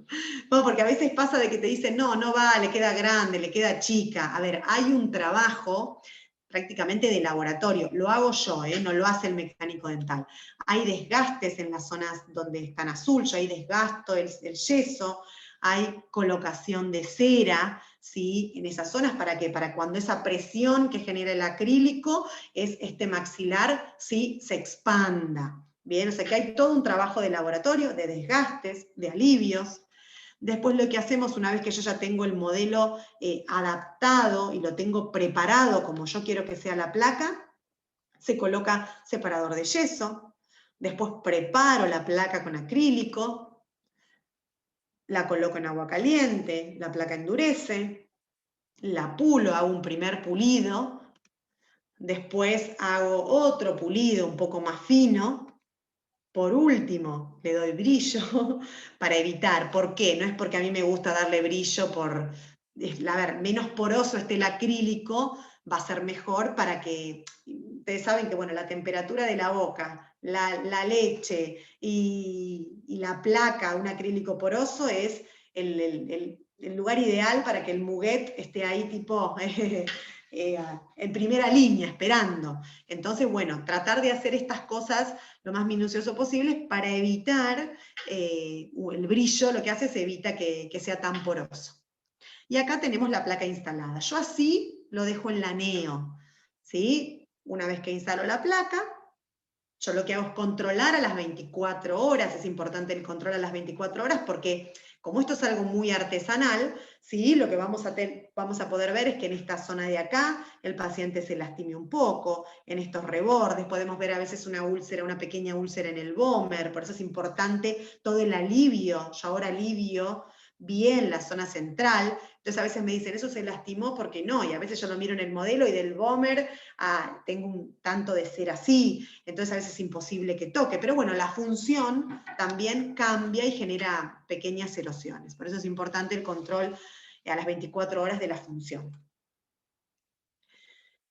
Bueno, porque a veces pasa de que te dicen, no, no va, le queda grande, le queda chica. A ver, hay un trabajo prácticamente de laboratorio, lo hago yo, no lo hace el mecánico dental. Hay desgastes en las zonas donde están azul, yo hay desgasto, el yeso, hay colocación de cera, ¿sí?, en esas zonas, ¿para qué? Para cuando esa presión que genera el acrílico es este maxilar, ¿sí?, se expanda. Bien, o sea que hay todo un trabajo de laboratorio, de desgastes, de alivios. Después lo que hacemos, una vez que yo ya tengo el modelo adaptado y lo tengo preparado como yo quiero que sea la placa, se coloca separador de yeso, después preparo la placa con acrílico, la coloco en agua caliente, la placa endurece, la pulo, hago un primer pulido, después hago otro pulido un poco más fino, por último le doy brillo para evitar. ¿Por qué? No es porque a mí me gusta darle brillo por, a ver, menos poroso esté el acrílico, va a ser mejor para que, ustedes saben que bueno, la temperatura de la boca, la leche y la placa, un acrílico poroso, es el lugar ideal para que el muguet esté ahí tipo en primera línea, esperando. Entonces, bueno, tratar de hacer estas cosas lo más minucioso posible para evitar el brillo, lo que hace es evita que sea tan poroso. Y acá tenemos la placa instalada. Yo así lo dejo en la neo, ¿sí? Una vez que instalo la placa, yo lo que hago es controlar a las 24 horas, es importante el control a las 24 horas porque como esto es algo muy artesanal, ¿sí?, lo que vamos a poder ver es que en esta zona de acá el paciente se lastime un poco, en estos rebordes podemos ver a veces una úlcera, una pequeña úlcera en el vómer, por eso es importante todo el alivio. Yo ahora alivio bien la zona central, entonces a veces me dicen, eso se lastimó porque no, y a veces yo lo miro en el modelo y del vómer, tengo un tanto de cera así, entonces a veces es imposible que toque, pero bueno, la función también cambia y genera pequeñas erosiones, por eso es importante el control a las 24 horas de la función.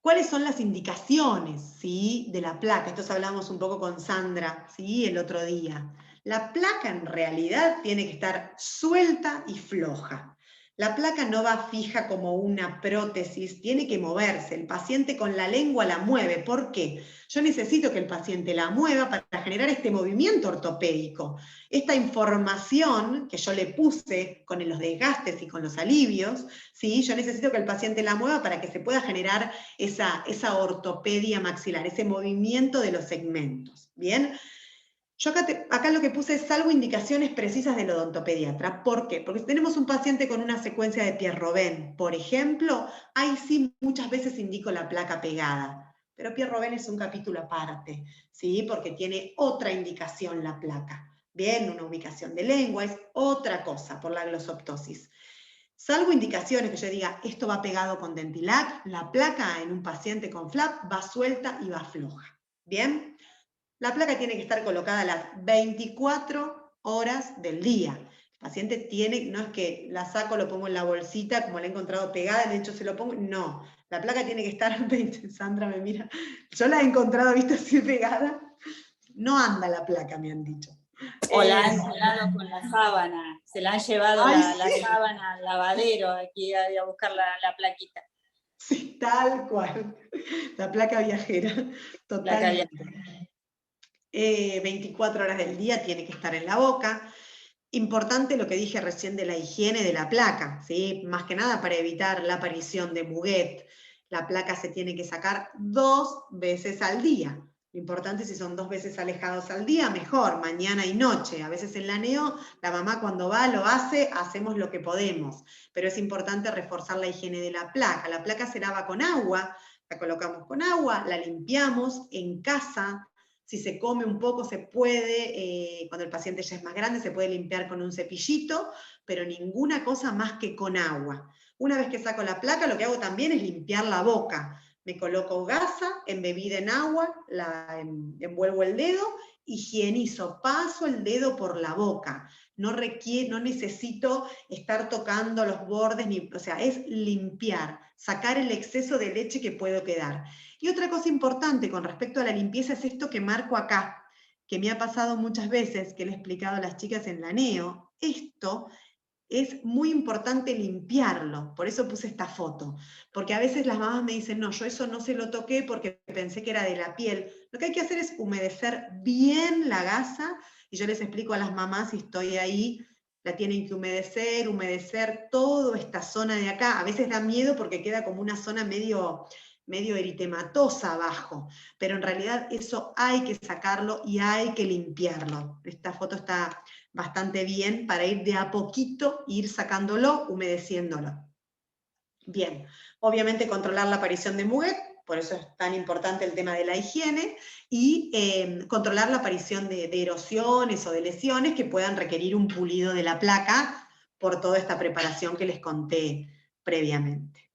¿Cuáles son las indicaciones, ¿sí?, de la placa? Esto hablamos un poco con Sandra, ¿sí?, el otro día. La placa en realidad tiene que estar suelta y floja. La placa no va fija como una prótesis, tiene que moverse. El paciente con la lengua la mueve. ¿Por qué? Yo necesito que el paciente la mueva para generar este movimiento ortopédico. Esta información que yo le puse con los desgastes y con los alivios, ¿sí?, yo necesito que el paciente la mueva para que se pueda generar esa ortopedia maxilar, ese movimiento de los segmentos. ¿Bien? Yo acá lo que puse es salvo indicaciones precisas del odontopediatra. ¿Por qué? Porque si tenemos un paciente con una secuencia de Pierre-Robin, por ejemplo, ahí sí muchas veces indico la placa pegada. Pero Pierre-Robin es un capítulo aparte, ¿sí?, porque tiene otra indicación la placa. Bien, una ubicación de lengua es otra cosa por la glosoptosis. Salvo indicaciones que yo diga, esto va pegado con Dentilac, la placa en un paciente con flap va suelta y va floja. ¿Bien? La placa tiene que estar colocada a las 24 horas del día. El paciente tiene, no es que la saco, lo pongo en la bolsita, como la he encontrado pegada, de hecho se lo pongo, no. La placa tiene que estar, Sandra me mira, yo la he encontrado, ¿viste?, así pegada. No anda la placa, me han dicho. O la han colgado con la sábana, se la han llevado la sábana al lavadero aquí a buscar la plaquita. Sí, tal cual. La placa viajera, totalmente. 24 horas del día tiene que estar en la boca. Importante lo que dije recién de la higiene de la placa, ¿sí?, más que nada para evitar la aparición de muguet. La placa se tiene que sacar 2 veces al día. Lo importante, si son 2 veces alejados al día, mejor, mañana y noche. A veces en la neo, la mamá cuando va lo hace, hacemos lo que podemos. Pero es importante reforzar la higiene de la placa. La placa se lava con agua, la colocamos con agua, la limpiamos en casa, Si se come un poco se puede, cuando el paciente ya es más grande, se puede limpiar con un cepillito, pero ninguna cosa más que con agua. Una vez que saco la placa, lo que hago también es limpiar la boca. Me coloco gasa embebida en agua, envuelvo el dedo, higienizo, paso el dedo por la boca. No necesito estar tocando los bordes, o sea, es limpiar, sacar el exceso de leche que puedo quedar. Y otra cosa importante con respecto a la limpieza es esto que marco acá, que me ha pasado muchas veces, que le he explicado a las chicas en la NEO. Esto es muy importante limpiarlo, por eso puse esta foto, porque a veces las mamás me dicen, no, yo eso no se lo toqué porque pensé que era de la piel. Lo que hay que hacer es humedecer bien la gasa, y yo les explico a las mamás, si estoy ahí, la tienen que humedecer toda esta zona de acá. A veces da miedo porque queda como una zona medio eritematosa abajo, pero en realidad eso hay que sacarlo y hay que limpiarlo. Esta foto está bastante bien para ir de a poquito, ir sacándolo, humedeciéndolo. Bien, obviamente controlar la aparición de muguet, por eso es tan importante el tema de la higiene, y controlar la aparición de erosiones o de lesiones que puedan requerir un pulido de la placa por toda esta preparación que les conté previamente.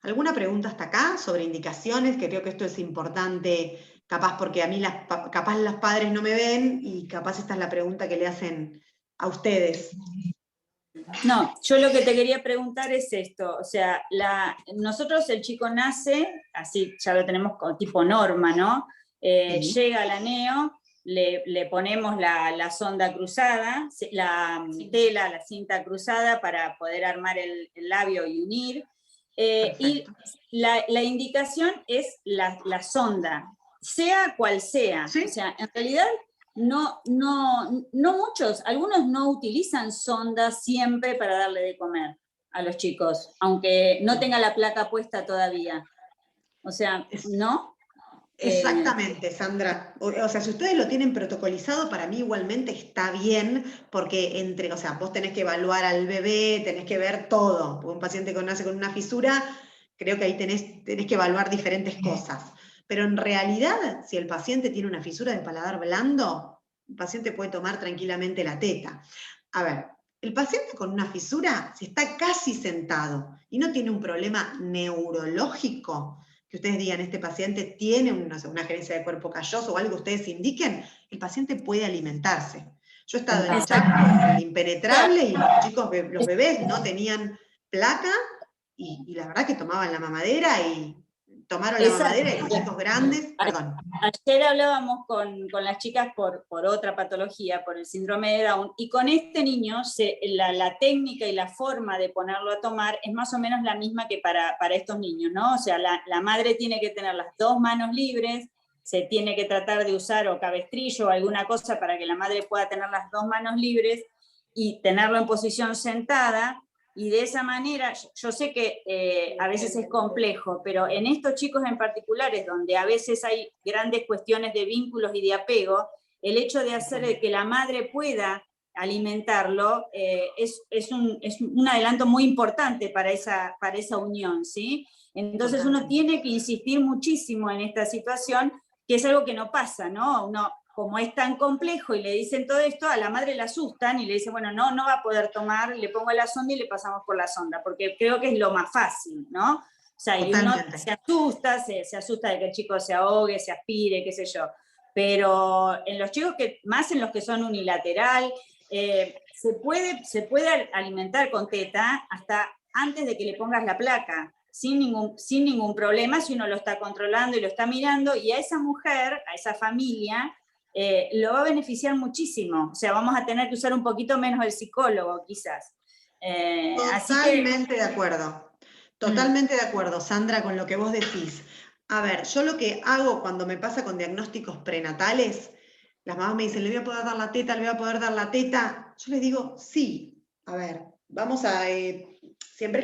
¿Alguna pregunta hasta acá sobre indicaciones? Que creo que esto es importante, capaz porque a mí capaz los padres no me ven y capaz esta es la pregunta que le hacen a ustedes. No, yo lo que te quería preguntar es esto, o sea, nosotros el chico nace, así ya lo tenemos como tipo norma, ¿no? Sí. Llega a la NEO, le ponemos la sonda cruzada, la tela, la cinta cruzada para poder armar el labio y unir. Y la indicación es la sonda, sea cual sea. ¿Sí? O sea, en realidad no muchos, algunos no utilizan sondas siempre para darle de comer a los chicos, aunque no tenga la placa puesta todavía. O sea, ¿no? Exactamente, Sandra. O sea, si ustedes lo tienen protocolizado, para mí igualmente está bien, porque o sea, vos tenés que evaluar al bebé, tenés que ver todo. Porque un paciente que nace con una fisura, creo que ahí tenés que evaluar diferentes cosas. Pero en realidad, si el paciente tiene una fisura de paladar blando, el paciente puede tomar tranquilamente la teta. A ver, el paciente con una fisura, si está casi sentado y no tiene un problema neurológico, que ustedes digan, este paciente tiene una gerencia de cuerpo calloso o algo, ustedes indiquen, el paciente puede alimentarse. Yo he estado en el Chaco, en el Impenetrable, y los chicos, los bebés no tenían placa, y la verdad que tomaban la mamadera, y tomaron la mamadera, y los chicos grandes, perdón. Ayer hablábamos con las chicas por otra patología, por el síndrome de Down, y con este niño la técnica y la forma de ponerlo a tomar es más o menos la misma que para estos niños, ¿no? O sea, la madre tiene que tener las dos manos libres, se tiene que tratar de usar o cabestrillo o alguna cosa para que la madre pueda tener las dos manos libres y tenerlo en posición sentada. Y de esa manera, yo sé que a veces es complejo, pero en estos chicos en particulares, donde a veces hay grandes cuestiones de vínculos y de apego, el hecho de hacer que la madre pueda alimentarlo es un adelanto muy importante para esa unión, ¿sí? Entonces uno tiene que insistir muchísimo en esta situación, que es algo que no pasa, ¿no? Uno, como es tan complejo y le dicen todo esto, a la madre la asustan y le dicen, bueno, no va a poder tomar, le pongo la sonda y le pasamos por la sonda, porque creo que es lo más fácil, ¿no? O sea, y uno se asusta de que el chico se ahogue, se aspire, qué sé yo. Pero en los chicos, más en los que son unilateral, se puede alimentar con teta hasta antes de que le pongas la placa, sin ningún problema, si uno lo está controlando y lo está mirando, y a esa mujer, a esa familia, lo va a beneficiar muchísimo. O sea, vamos a tener que usar un poquito menos el psicólogo, quizás. Totalmente de acuerdo. Totalmente de acuerdo, Sandra, con lo que vos decís. A ver, yo lo que hago cuando me pasa con diagnósticos prenatales, las mamás me dicen, ¿le voy a poder dar la teta? ¿Le voy a poder dar la teta? Yo les digo, sí. A ver, vamos a... siempre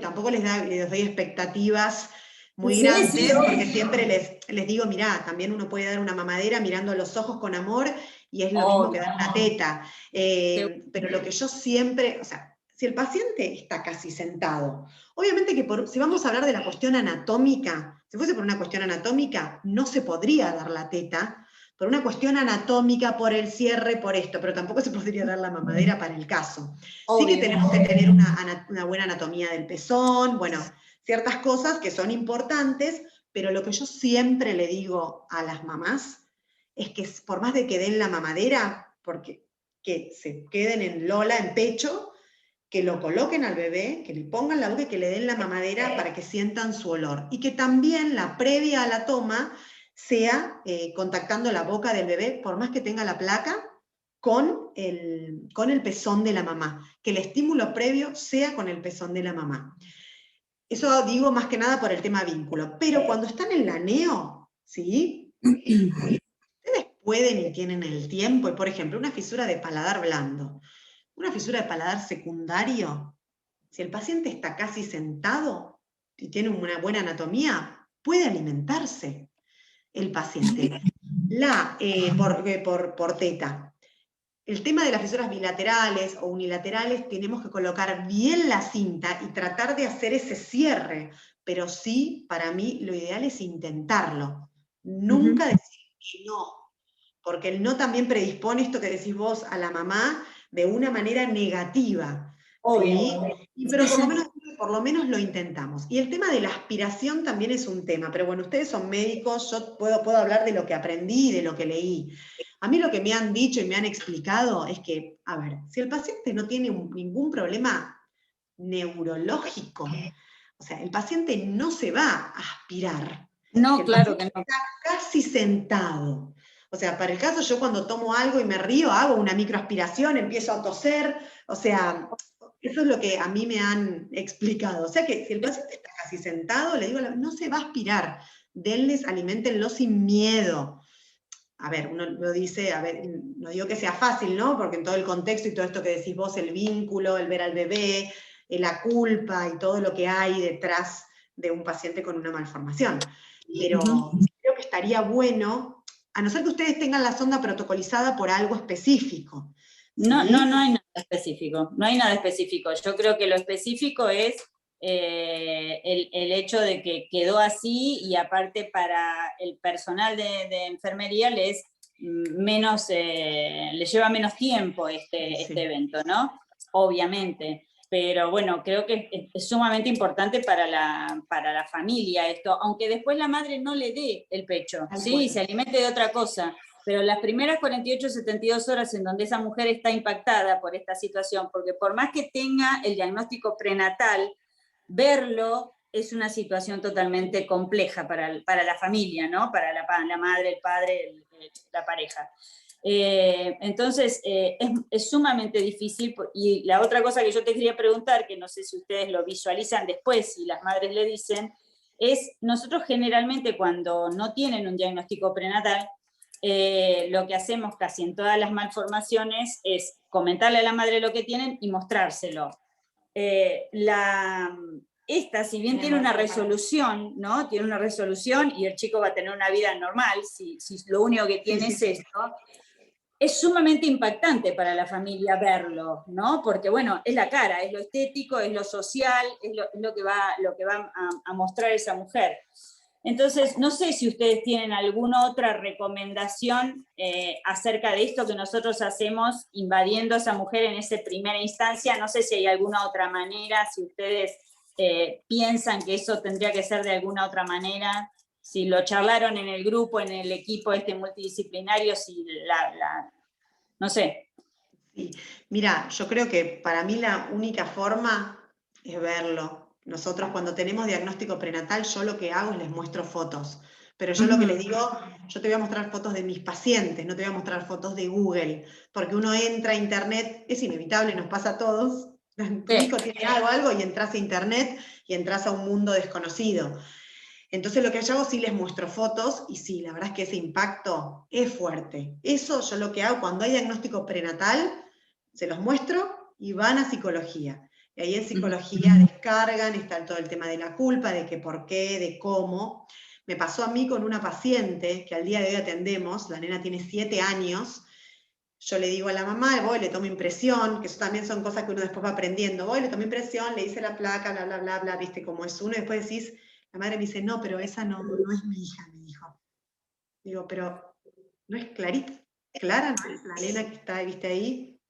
tampoco les doy expectativas muy grandes, porque siempre les digo, mirá, también uno puede dar una mamadera mirando a los ojos con amor, y es lo mismo que dar una teta. Pero lo que yo siempre, o sea, si el paciente está casi sentado, obviamente que si vamos a hablar de la cuestión anatómica, Si fuese por una cuestión anatómica, no se podría dar la teta, por una cuestión anatómica, por el cierre, por esto, pero tampoco se podría dar la mamadera para el caso. Sí que tenemos que tener una buena anatomía del pezón, bueno, ciertas cosas que son importantes, pero lo que yo siempre le digo a las mamás es que por más de que den la mamadera, porque que se queden en Lola, en pecho, que lo coloquen al bebé, que le pongan la boca y que le den la mamadera para que sientan su olor. Y que también la previa a la toma sea contactando la boca del bebé, por más que tenga la placa, con el pezón de la mamá. Que el estímulo previo sea con el pezón de la mamá. Eso digo más que nada por el tema vínculo. Pero cuando están en la neo, ¿sí? Ustedes pueden y tienen el tiempo, y por ejemplo, una fisura de paladar blando, una fisura de paladar secundario, si el paciente está casi sentado y tiene una buena anatomía, puede alimentarse el paciente. Por teta. El tema de las fisuras bilaterales o unilaterales, tenemos que colocar bien la cinta y tratar de hacer ese cierre, pero sí, para mí, lo ideal es intentarlo. Nunca decir que no, porque el no también predispone esto que decís vos a la mamá de una manera negativa. ¿Sí? Pero por lo menos lo intentamos. Y el tema de la aspiración también es un tema, pero bueno, ustedes son médicos, yo puedo hablar de lo que aprendí y de lo que leí. A mí lo que me han dicho y me han explicado es que, a ver, si el paciente no tiene ningún problema neurológico, o sea, el paciente no se va a aspirar. No, el claro que no. Está casi sentado. O sea, para el caso, yo cuando tomo algo y me río, hago una microaspiración, empiezo a toser, o sea, eso es lo que a mí me han explicado. O sea que si el paciente está casi sentado, le digo, no se va a aspirar, denles, aliméntenlo sin miedo. A ver, uno lo dice, a ver, no digo que sea fácil, ¿no? Porque en todo el contexto y todo esto que decís vos, el vínculo, el ver al bebé, la culpa y todo lo que hay detrás de un paciente con una malformación. Pero creo que estaría bueno, a no ser que ustedes tengan la sonda protocolizada por algo específico. ¿Sí? No hay nada específico, no hay nada específico. Yo creo que lo específico es el hecho de que quedó así, y aparte para el personal de enfermería les lleva menos tiempo este evento, ¿no? Obviamente. Pero bueno, creo que es sumamente importante para la familia esto, aunque después la madre no le dé el pecho, ¿sí? Se alimente de otra cosa. Pero las primeras 48, 72 horas en donde esa mujer está impactada por esta situación, porque por más que tenga el diagnóstico prenatal, verlo es una situación totalmente compleja para la familia, ¿no? Para la madre, el padre, la pareja. Entonces, es sumamente difícil. Y la otra cosa que yo te quería preguntar, que no sé si ustedes lo visualizan después, si las madres le dicen, es nosotros generalmente cuando no tienen un diagnóstico prenatal, lo que hacemos casi en todas las malformaciones es comentarle a la madre lo que tienen y mostrárselo. Esta, si bien tiene una resolución, ¿no? Tiene una resolución y el chico va a tener una vida normal, si lo único que tiene es esto, es sumamente impactante para la familia verlo, ¿no? Porque, bueno, es la cara, es lo estético, es lo social, es lo que va a mostrar esa mujer. Entonces, no sé si ustedes tienen alguna otra recomendación acerca de esto que nosotros hacemos invadiendo a esa mujer en esa primera instancia. No sé si hay alguna otra manera, si ustedes piensan que eso tendría que ser de alguna otra manera, si lo charlaron en el grupo, en el equipo multidisciplinario, si no sé. Sí. Mira, yo creo que para mí la única forma es verlo. Nosotros cuando tenemos diagnóstico prenatal, yo lo que hago es les muestro fotos. Pero yo lo que les digo, yo te voy a mostrar fotos de mis pacientes, no te voy a mostrar fotos de Google, porque uno entra a internet, es inevitable, nos pasa a todos. Tu hijo tiene algo y entras a internet y entras a un mundo desconocido. Entonces lo que yo hago sí les muestro fotos, y sí, la verdad es que ese impacto es fuerte. Eso yo lo que hago cuando hay diagnóstico prenatal, se los muestro y van a psicología. Y ahí en psicología descargan, está todo el tema de la culpa, de que por qué, de cómo. Me pasó a mí con una paciente que al día de hoy atendemos, la nena tiene 7 años, yo le digo a la mamá, voy, le tomo impresión, que eso también son cosas que uno después va aprendiendo, voy, le tomo impresión, le hice la placa, bla, bla, bla, bla, viste cómo es uno, y después decís, La madre me dice, no, pero esa no es mi hija, me dijo. Digo, pero ¿no es Clarita? ¿Clara no es la nena que está, viste ahí?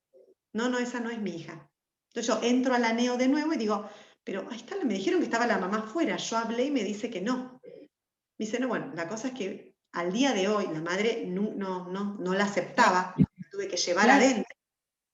No, esa no es mi hija. Entonces yo entro a la neo de nuevo y digo, pero ahí está, me dijeron que estaba la mamá afuera, yo hablé y me dice que no. Me dice, no, bueno, la cosa es que al día de hoy la madre no la aceptaba, la tuve que llevar adentro,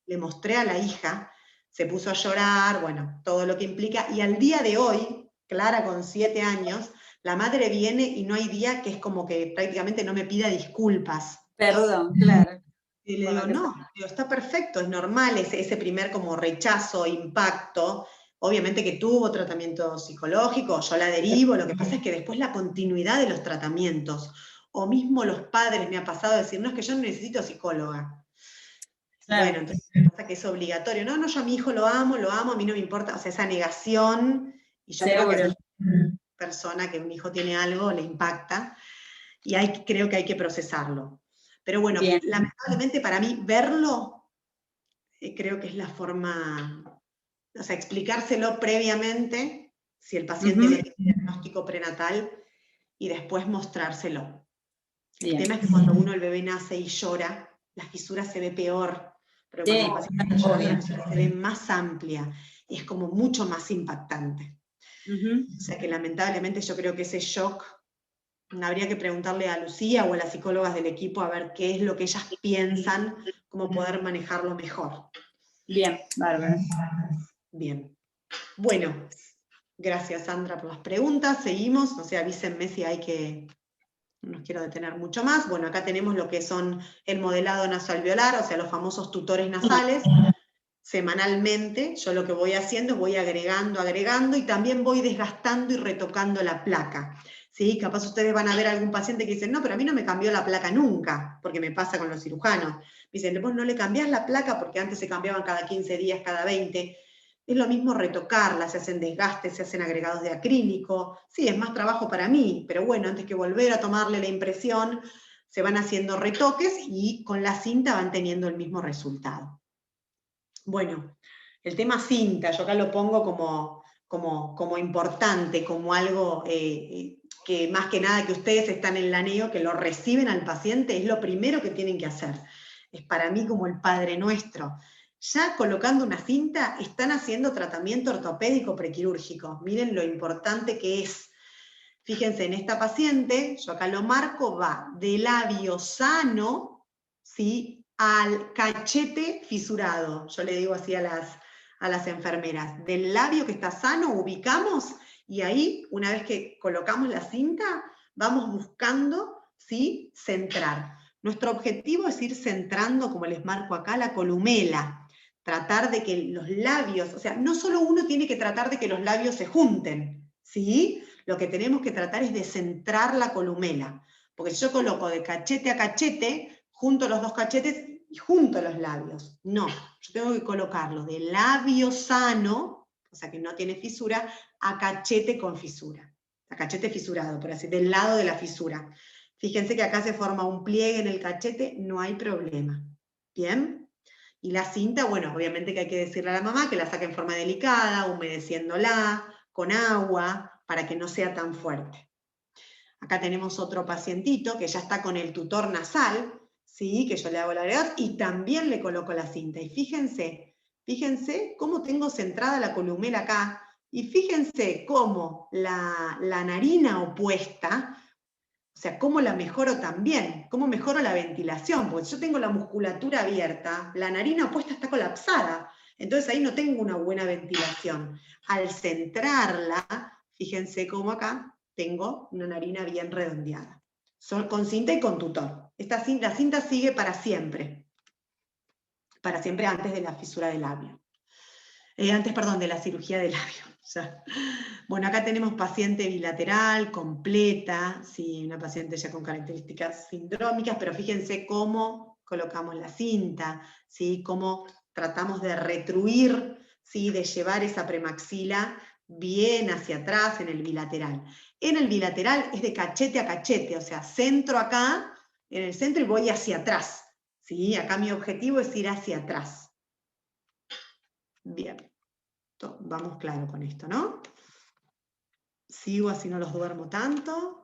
le mostré a la hija, se puso a llorar, bueno, todo lo que implica, y al día de hoy, Clara con 7 años, la madre viene y no hay día que es como que prácticamente no me pida disculpas. Perdón, claro. Y le digo, no, digo, está perfecto, es normal ese primer como rechazo, impacto. Obviamente que tuvo tratamiento psicológico, yo la derivo, lo que pasa es que después la continuidad de los tratamientos, o mismo los padres me ha pasado decir, no, es que yo no necesito psicóloga. Claro. Bueno, entonces me pasa que es obligatorio. No, yo a mi hijo lo amo, a mí no me importa, o sea, esa negación, y yo creo que a esa persona que un hijo tiene algo le impacta, y creo que hay que procesarlo. Pero bueno, Bien. lamentablemente para mí verlo, creo que es la forma, o sea, explicárselo previamente, si el paciente no tiene diagnóstico prenatal, y después mostrárselo. El tema es que cuando el bebé nace y llora, la fisura se ve peor, pero cuando el paciente llora, la fisura se ve más amplia, y es como mucho más impactante. O sea que lamentablemente yo creo que ese shock, habría que preguntarle a Lucía o a las psicólogas del equipo a ver qué es lo que ellas piensan, cómo poder manejarlo mejor. Bien, bárbaro. Bien. Bueno, gracias Sandra por las preguntas. Seguimos, no sé, avísenme si hay que... No los quiero detener mucho más. Bueno, acá tenemos lo que son el modelado nasoalveolar, o sea, los famosos tutores nasales. Semanalmente, yo lo que voy haciendo es voy agregando, y también voy desgastando y retocando la placa. ¿Sí? Capaz ustedes van a ver a algún paciente que dice, no, pero a mí no me cambió la placa nunca, porque me pasa con los cirujanos. Me dicen, vos no le cambiás la placa porque antes se cambiaban cada 15 días, cada 20. Es lo mismo retocarla, se hacen desgastes, se hacen agregados de acrílico. Sí, es más trabajo para mí, pero bueno, antes que volver a tomarle la impresión, se van haciendo retoques y con la cinta van teniendo el mismo resultado. Bueno, el tema cinta, yo acá lo pongo como importante, como algo que más que nada que ustedes están en la neo, que lo reciben al paciente, es lo primero que tienen que hacer. Es para mí como el Padre Nuestro. Ya colocando una cinta, están haciendo tratamiento ortopédico prequirúrgico. Miren lo importante que es. Fíjense, en esta paciente, yo acá lo marco, va de labio sano, ¿sí?, al cachete fisurado. Yo le digo así a las enfermeras. Del labio que está sano, ubicamos, y ahí, una vez que colocamos la cinta, vamos buscando, ¿sí?, centrar. Nuestro objetivo es ir centrando, como les marco acá, la columela. Tratar de que los labios, o sea, no solo uno tiene que tratar de que los labios se junten, ¿sí? Lo que tenemos que tratar es de centrar la columela. Porque si yo coloco de cachete a cachete, junto los dos cachetes y junto los labios. No, yo tengo que colocarlo de labio sano, o sea que no tiene fisura, a cachete con fisura. A cachete fisurado, por así, del lado de la fisura. Fíjense que acá se forma un pliegue en el cachete, no hay problema. ¿Bien? Y la cinta, bueno, obviamente que hay que decirle a la mamá que la saque en forma delicada, humedeciéndola, con agua, para que no sea tan fuerte. Acá tenemos otro pacientito que ya está con el tutor nasal, ¿sí?, que yo le hago el agregado y también le coloco la cinta. Y fíjense cómo tengo centrada la columela acá, y fíjense cómo la narina opuesta, o sea, cómo la mejoro también, cómo mejoro la ventilación, porque si yo tengo la musculatura abierta, la narina opuesta está colapsada, entonces ahí no tengo una buena ventilación. Al centrarla, fíjense cómo acá tengo una narina bien redondeada. Con cinta y con tutor. La cinta sigue para siempre antes de la fisura del labio. Perdón, de la cirugía del labio. Ya. Bueno, acá tenemos paciente bilateral, completa, sí, una paciente ya con características sindrómicas, pero fíjense cómo colocamos la cinta, ¿sí?, cómo tratamos de retruir, ¿sí?, de llevar esa premaxila bien hacia atrás en el bilateral. En el bilateral es de cachete a cachete, o sea, centro acá, en el centro, y voy hacia atrás, ¿sí? Acá mi objetivo es ir hacia atrás. Bien. Vamos claro con esto, ¿no? Sigo así no los duermo tanto.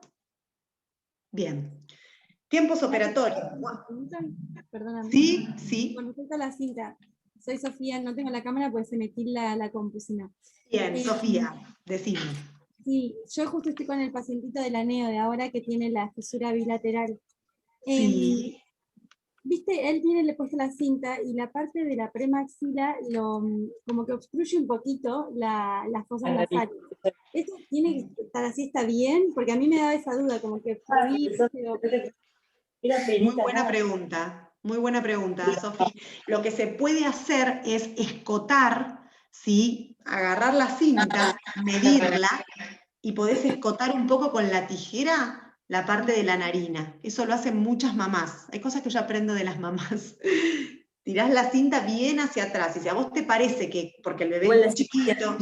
Bien. Tiempos operatorios. Perdóname. Sí, sí. Con respecto a la cinta, soy Sofía, no tengo la cámara porque se me tilda la compu, si no. Bien, Sofía, decime. Sí, yo justo estoy con el pacientito de la neo de ahora que tiene la fisura bilateral. Sí. Viste, él le puesto la cinta y la parte de la premaxila como que obstruye un poquito la fosa nasal. ¿Esto tiene que estar así, está bien? Porque a mí me daba esa duda, como que Muy buena pregunta, Sofía. Lo que se puede hacer es escotar, ¿sí? Agarrar la cinta, medirla, y podés escotar un poco con la tijera la parte de la narina. Eso lo hacen muchas mamás. Hay cosas que yo aprendo de las mamás. Tirás la cinta bien hacia atrás, y si a vos te parece que, porque el bebé es muy chiquito...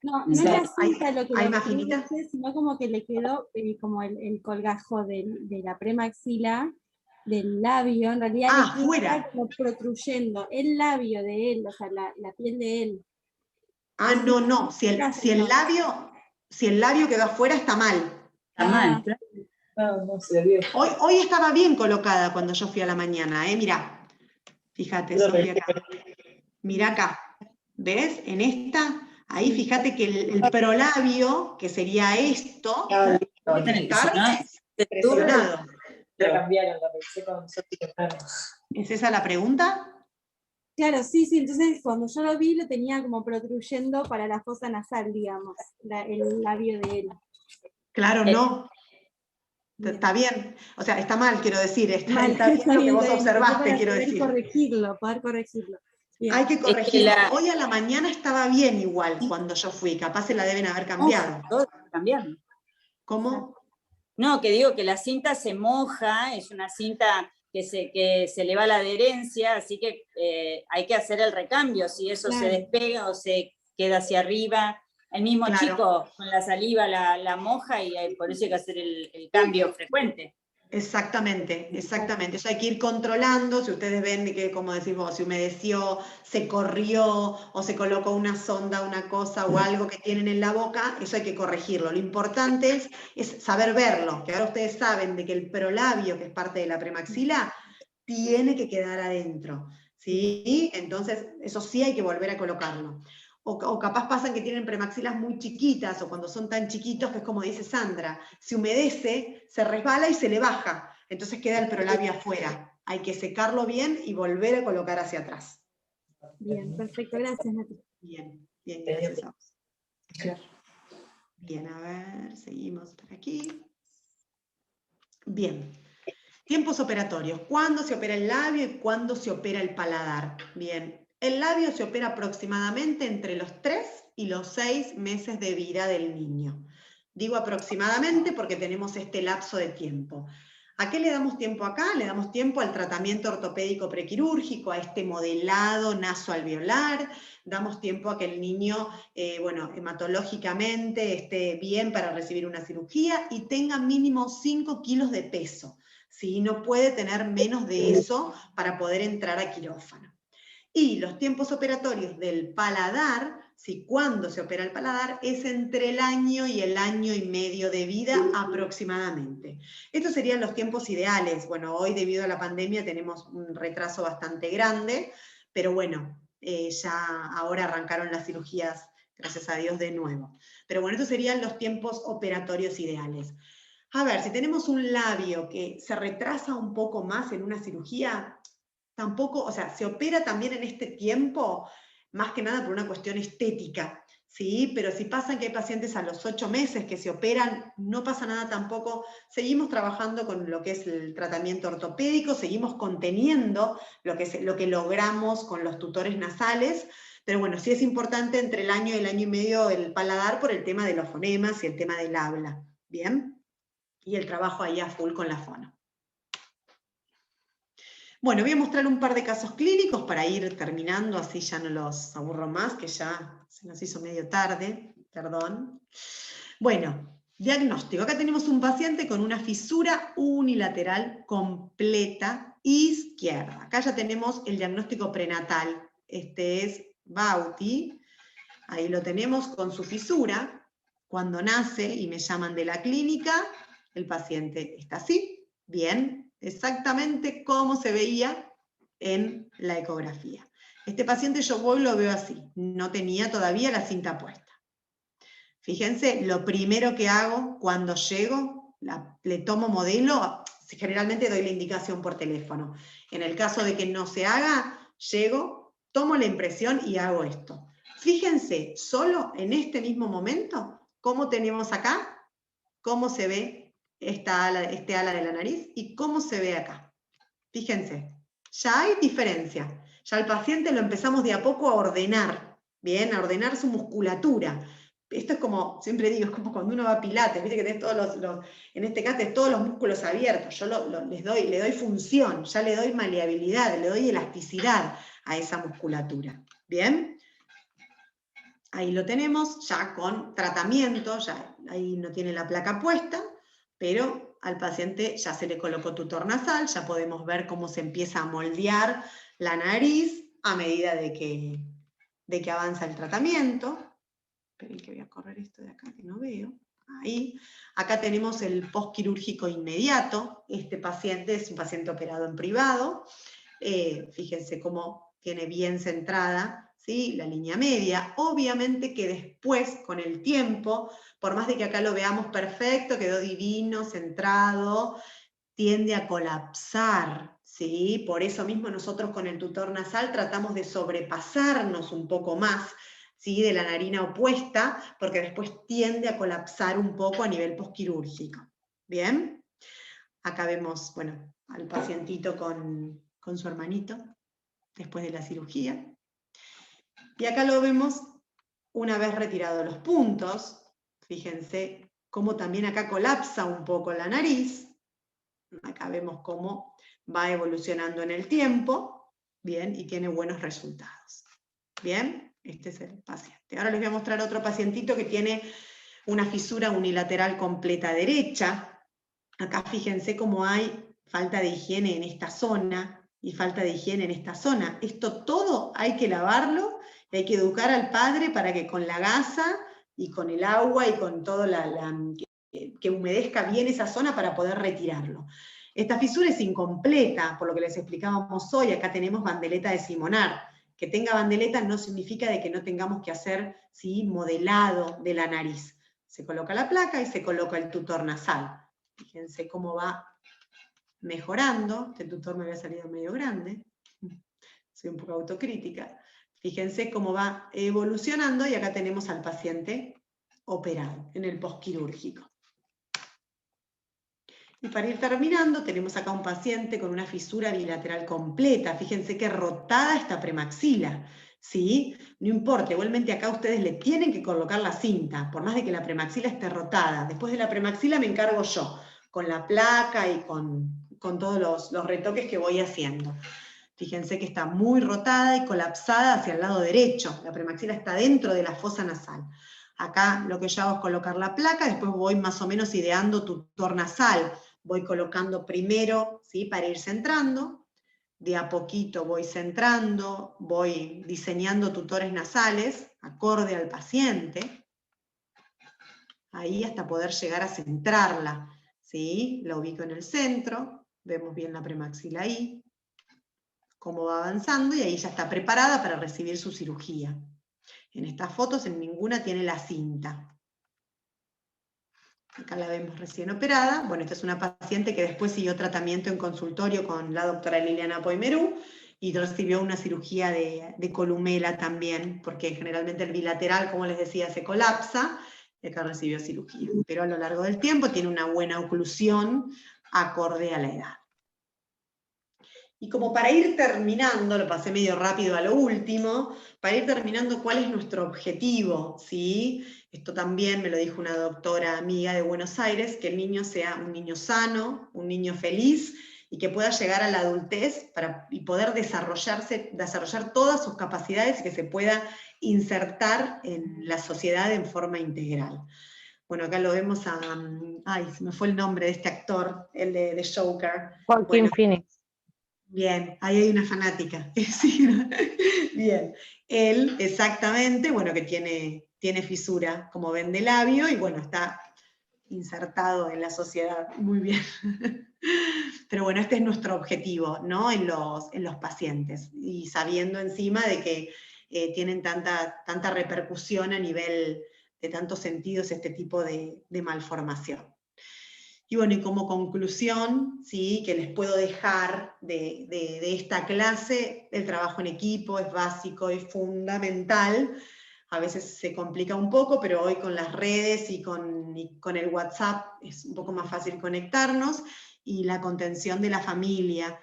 No es la cinta lo que ¿Hay lo más finita? sino como que le quedó como el colgajo de la premaxila, del labio, en realidad le queda Fuera. como protruyendo el labio de él, o sea, la piel de él. No. Si el labio quedó afuera, está mal. Está mal. No se vio. Hoy estaba bien colocada cuando yo fui a la mañana, Mirá. Fíjate, Sofía, acá. Mirá acá. ¿Ves? En esta, ahí fíjate que el prolabio, que sería esto, está presionado. La cambiaron, la pensé con Sofía. ¿Es esa la pregunta? Claro, sí, entonces cuando yo lo vi lo tenía como protruyendo para la fosa nasal, digamos, el labio de él. Claro, no. Está bien. O sea, está mal, quiero decir. Está bien lo que vos observaste, quiero decir. Poder corregirlo. Bien. Hay que corregirlo. Hoy a la mañana estaba bien igual cuando yo fui. Capaz se la deben haber cambiado. Cambiando. ¿Cómo? No, que digo que la cinta se moja, es una cinta que se le va la adherencia, así que hay que hacer el recambio, si eso se despega o se queda hacia arriba. El mismo chico con la saliva la moja y por eso hay que hacer el cambio frecuente. Exactamente. Eso hay que ir controlando. Si ustedes ven que, como decís vos, se humedeció, se corrió o se colocó una sonda, una cosa o algo que tienen en la boca, eso hay que corregirlo. Lo importante es saber verlo, que ahora ustedes saben de que el prolabio, que es parte de la premaxila, tiene que quedar adentro, ¿sí? Entonces, eso sí hay que volver a colocarlo. O capaz pasan que tienen premaxilas muy chiquitas, o cuando son tan chiquitos, que es como dice Sandra, se humedece, se resbala y se le baja, entonces queda el prolabio afuera. Hay que secarlo bien y volver a colocar hacia atrás. Bien, perfecto, gracias, Nati. Bien, gracias a vos. Bien, a ver, seguimos por aquí. Bien. Tiempos operatorios. ¿Cuándo se opera el labio y cuándo se opera el paladar? Bien. El labio se opera aproximadamente entre los 3 y los 6 meses de vida del niño. Digo aproximadamente porque tenemos este lapso de tiempo. ¿A qué le damos tiempo acá? Le damos tiempo al tratamiento ortopédico prequirúrgico, a este modelado nasoalveolar, damos tiempo a que el niño, hematológicamente esté bien para recibir una cirugía y tenga mínimo 5 kilos de peso. ¿Sí? No puede tener menos de eso para poder entrar a quirófano. Y los tiempos operatorios del paladar, ¿sí? Cuando se opera el paladar, es entre el año y el año y medio de vida aproximadamente. Estos serían los tiempos ideales. Bueno, hoy debido a la pandemia tenemos un retraso bastante grande, pero bueno, ya ahora arrancaron las cirugías, gracias a Dios, de nuevo. Pero bueno, estos serían los tiempos operatorios ideales. A ver, si tenemos un labio que se retrasa un poco más en una cirugía, tampoco, o sea, se opera también en este tiempo, más que nada por una cuestión estética, ¿sí? Pero si pasan que hay pacientes a los 8 meses que se operan, no pasa nada tampoco. Seguimos trabajando con lo que es el tratamiento ortopédico, seguimos conteniendo lo que logramos con los tutores nasales, pero bueno, sí es importante entre el año y medio el paladar por el tema de los fonemas y el tema del habla, ¿bien? Y el trabajo ahí a full con la fono. Bueno, voy a mostrar un par de casos clínicos para ir terminando, así ya no los aburro más, que ya se nos hizo medio tarde, perdón. Bueno, diagnóstico. Acá tenemos un paciente con una fisura unilateral completa izquierda. Acá ya tenemos el diagnóstico prenatal. Este es Bauti. Ahí lo tenemos con su fisura. Cuando nace y me llaman de la clínica, el paciente está así, bien, exactamente como se veía en la ecografía. Este paciente yo voy y lo veo así, no tenía todavía la cinta puesta. Fíjense, lo primero que hago cuando llego, le tomo modelo, generalmente doy la indicación por teléfono. En el caso de que no se haga, llego, tomo la impresión y hago esto. Fíjense, solo en este mismo momento, cómo tenemos acá, cómo se ve este ala de la nariz y cómo se ve acá. Fíjense, ya hay diferencia. Ya al paciente lo empezamos de a poco a ordenar, ¿bien? A ordenar su musculatura. Esto es como, siempre digo, es como cuando uno va a pilates, ¿viste? Que tenés todos en este caso es todos los músculos abiertos. Yo le doy función, ya le doy maleabilidad, le doy elasticidad a esa musculatura. ¿Bien? Ahí lo tenemos, ya con tratamiento, ya ahí no tiene la placa puesta, pero al paciente ya se le colocó tutor nasal, ya podemos ver cómo se empieza a moldear la nariz a medida de que avanza el tratamiento. Esperen que voy a correr esto de acá que no veo. Ahí. Acá tenemos el postquirúrgico inmediato. Este paciente es un paciente operado en privado. Fíjense cómo tiene bien centrada, ¿sí?, la línea media. Obviamente que después, con el tiempo, por más de que acá lo veamos perfecto, quedó divino, centrado, tiende a colapsar, ¿sí? Por eso mismo nosotros con el tutor nasal tratamos de sobrepasarnos un poco más, ¿sí?, de la narina opuesta, porque después tiende a colapsar un poco a nivel postquirúrgico. ¿Bien? Acá vemos, bueno, al pacientito con su hermanito, después de la cirugía. Y acá lo vemos una vez retirados los puntos. Fíjense cómo también acá colapsa un poco la nariz. Acá vemos cómo va evolucionando en el tiempo, bien, y tiene buenos resultados. Bien, este es el paciente. Ahora les voy a mostrar otro pacientito que tiene una fisura unilateral completa derecha. Acá fíjense cómo hay falta de higiene en esta zona y falta de higiene en esta zona. Esto todo hay que lavarlo y hay que educar al padre para que con la gasa y con el agua y con todo que humedezca bien esa zona para poder retirarlo. Esta fisura es incompleta, por lo que les explicábamos hoy. Acá tenemos bandeleta de Simonar. Que tenga bandeleta no significa de que no tengamos que hacer, ¿sí?, modelado de la nariz. Se coloca la placa y se coloca el tutor nasal. Fíjense cómo va mejorando. Este tutor me había salido medio grande. Soy un poco autocrítica. Fíjense cómo va evolucionando y acá tenemos al paciente operado en el postquirúrgico. Y para ir terminando, tenemos acá un paciente con una fisura bilateral completa. Fíjense qué rotada esta premaxila, ¿sí? No importa, igualmente acá ustedes le tienen que colocar la cinta, por más de que la premaxila esté rotada. Después de la premaxila me encargo yo, con la placa y con todos los retoques que voy haciendo. Fíjense que está muy rotada y colapsada hacia el lado derecho. La premaxila está dentro de la fosa nasal. Acá lo que yo hago es colocar la placa, después voy más o menos ideando tutor nasal. Voy colocando primero, ¿sí?, para ir centrando. De a poquito voy centrando, voy diseñando tutores nasales, acorde al paciente. Ahí hasta poder llegar a centrarla, ¿sí? La ubico en el centro, vemos bien la premaxila ahí, cómo va avanzando, y ahí ya está preparada para recibir su cirugía. En estas fotos en ninguna tiene la cinta. Acá la vemos recién operada. Bueno, esta es una paciente que después siguió tratamiento en consultorio con la doctora Liliana Poimerú y recibió una cirugía de columela también, porque generalmente el bilateral, como les decía, se colapsa, y acá recibió cirugía. Pero a lo largo del tiempo tiene una buena oclusión acorde a la edad. Y como para ir terminando, lo pasé medio rápido a lo último, para ir terminando, ¿cuál es nuestro objetivo? ¿Sí? Esto también me lo dijo una doctora amiga de Buenos Aires, que el niño sea un niño sano, un niño feliz, y que pueda llegar a la adultez y poder desarrollar todas sus capacidades y que se pueda insertar en la sociedad en forma integral. Bueno, acá lo vemos ay, se me fue el nombre de este actor, el de Joker. Joaquin Phoenix. Bien, ahí hay una fanática. Sí, bien, él exactamente, bueno, que tiene tiene fisura, como ven, de labio, y bueno, está insertado en la sociedad, muy bien. Pero bueno, este es nuestro objetivo, ¿no? En los pacientes, y sabiendo encima de que tienen tanta repercusión a nivel de tantos sentidos este tipo de malformación. Y bueno, y como conclusión, ¿sí?, que les puedo dejar de esta clase, el trabajo en equipo es básico y fundamental. A veces se complica un poco, pero hoy con las redes y con el WhatsApp es un poco más fácil conectarnos, y la contención de la familia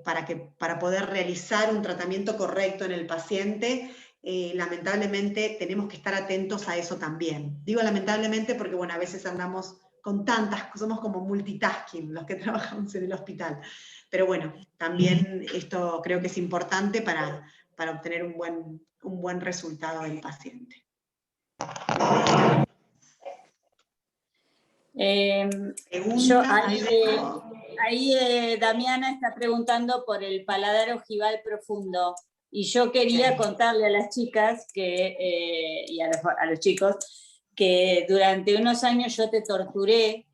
para poder realizar un tratamiento correcto en el paciente. Lamentablemente tenemos que estar atentos a eso también. Digo lamentablemente porque bueno, a veces andamos con tantas cosas, somos como multitasking los que trabajamos en el hospital. Pero bueno, también esto creo que es importante para obtener un buen resultado del paciente. Damiana está preguntando por el paladar ojival profundo, y yo quería contarle a las chicas y a los chicos que durante unos años yo te torturé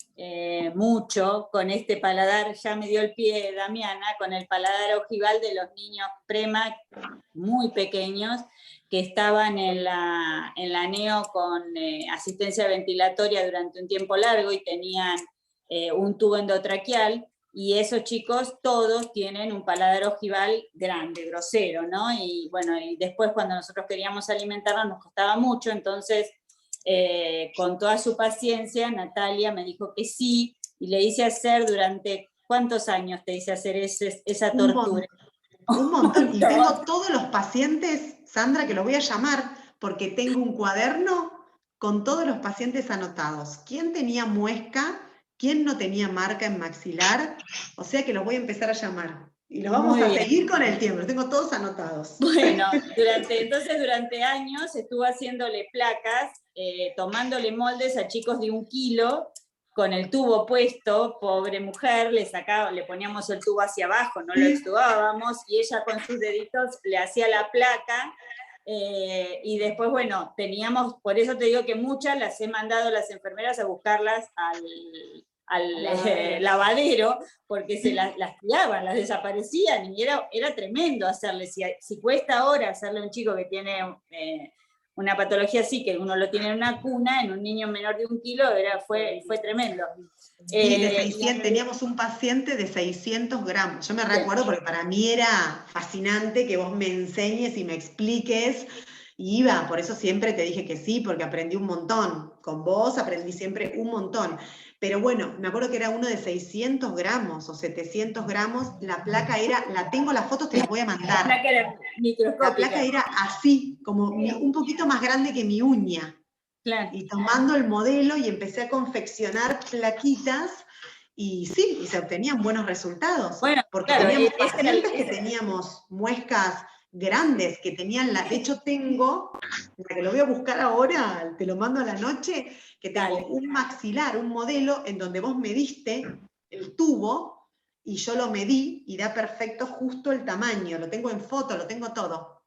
mucho con este paladar. Ya me dio el pie Damiana con el paladar ojival de los niños prema muy pequeños que estaban en la neo con asistencia ventilatoria durante un tiempo largo y tenían un tubo endotraqueal, y esos chicos todos tienen un paladar ojival grande, grosero, ¿no? Y bueno, y después cuando nosotros queríamos alimentarnos nos costaba mucho, entonces con toda su paciencia Natalia me dijo que sí, y le hice hacer durante, ¿cuántos años te hice hacer esa tortura? Un montón. Y tengo todos los pacientes, Sandra, que los voy a llamar, porque tengo un cuaderno con todos los pacientes anotados. ¿Quién tenía muesca? ¿Quién no tenía marca en maxilar? O sea que los voy a empezar a llamar. Y los vamos a seguir con el tiempo, los tengo todos anotados. Bueno, durante años estuve haciéndole placas, tomándole moldes a chicos de 1 kilo, con el tubo puesto, pobre mujer, le poníamos el tubo hacia abajo, no lo extubábamos, y ella con sus deditos le hacía la placa, y después, bueno, teníamos, por eso te digo que muchas las he mandado las enfermeras a buscarlas al lavadero, porque se las tiraban, las desaparecían, y era tremendo hacerle. Si cuesta ahora hacerle a un chico que tiene una patología así, que uno lo tiene en una cuna, en un niño menor de 1 kilo, fue tremendo. Teníamos un paciente de 600 gramos. Yo me recuerdo porque para mí era fascinante que vos me enseñes y me expliques. Y iba, por eso siempre te dije que sí, porque aprendí un montón. Con vos aprendí siempre un montón. Pero bueno, me acuerdo que era uno de 600 gramos o 700 gramos. La placa tengo las fotos, te las voy a mandar. La placa era microscópica. La placa era así, como un poquito más grande que mi uña. Claro. Y tomando el modelo y empecé a confeccionar plaquitas, y sí, y se obtenían buenos resultados. Bueno, porque claro, teníamos pacientes que teníamos muescas grandes, que tenían de hecho tengo, que lo voy a buscar ahora, te lo mando a la noche, que tengo un maxilar, un modelo, en donde vos mediste el tubo, y yo lo medí, y da perfecto justo el tamaño, lo tengo en foto, lo tengo todo.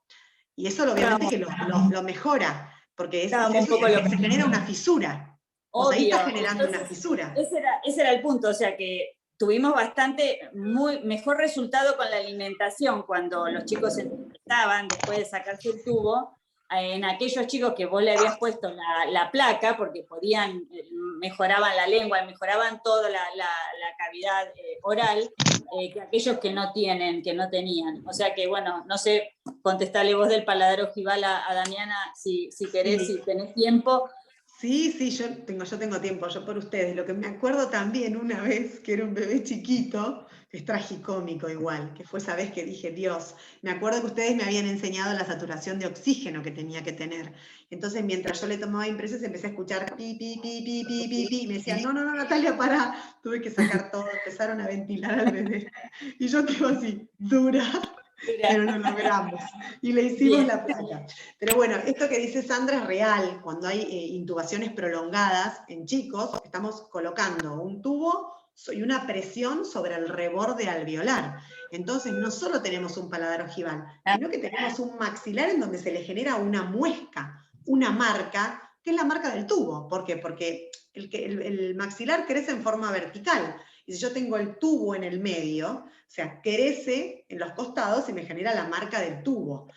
Y eso obviamente que lo mejora, porque se genera una fisura. O sea, ahí está generando una fisura. Ese era el punto, o sea que tuvimos mejor resultado con la alimentación cuando los chicos empezaban, después de sacarse el tubo, en aquellos chicos que vos le habías puesto la placa, porque mejoraban la lengua, mejoraban toda la cavidad oral, que aquellos que no tenían. O sea que, bueno, no sé, contestale vos del paladar ojival a Damiana, si querés, si tenés tiempo. Sí, yo tengo tiempo, yo por ustedes. Lo que me acuerdo también una vez, que era un bebé chiquito, es tragicómico igual, que fue esa vez que dije, Dios, me acuerdo que ustedes me habían enseñado la saturación de oxígeno que tenía que tener. Entonces, mientras yo le tomaba impresiones, empecé a escuchar pi, pi, pi, pi, pi, pi, pi, y me decían, no, Natalia, pará. Tuve que sacar todo, empezaron a ventilar al bebé. Y yo quedo así, dura. Pero lo logramos y le hicimos la placa. Pero bueno, esto que dice Sandra es real. Cuando hay intubaciones prolongadas en chicos, estamos colocando un tubo y una presión sobre el reborde alveolar. Entonces no solo tenemos un paladar ojival, sino que tenemos un maxilar en donde se le genera una muesca una marca, que es la marca del tubo. ¿Por qué? Porque el maxilar crece en forma vertical. Y si yo tengo el tubo en el medio, o sea, crece en los costados y me genera la marca del tubo.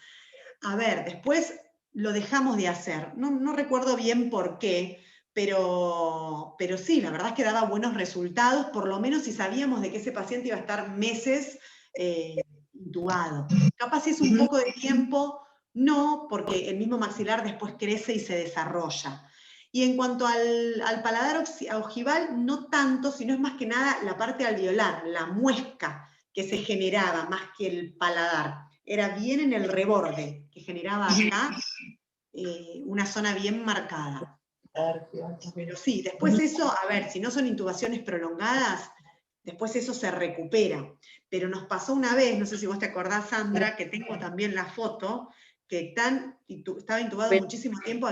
A ver, después lo dejamos de hacer. No recuerdo bien por qué, pero sí, la verdad es que daba buenos resultados, por lo menos si sabíamos de que ese paciente iba a estar meses intubado. Capaz si es un poco de tiempo, no, porque el mismo maxilar después crece y se desarrolla. Y en cuanto al paladar ojival, no tanto, sino es más que nada la parte alveolar, la muesca que se generaba más que el paladar. Era bien en el reborde, que generaba acá una zona bien marcada. Pero sí, después eso, a ver, si no son intubaciones prolongadas, después eso se recupera. Pero nos pasó una vez, no sé si vos te acordás, Sandra, que tengo también la foto, que estaba intubado muchísimo tiempo,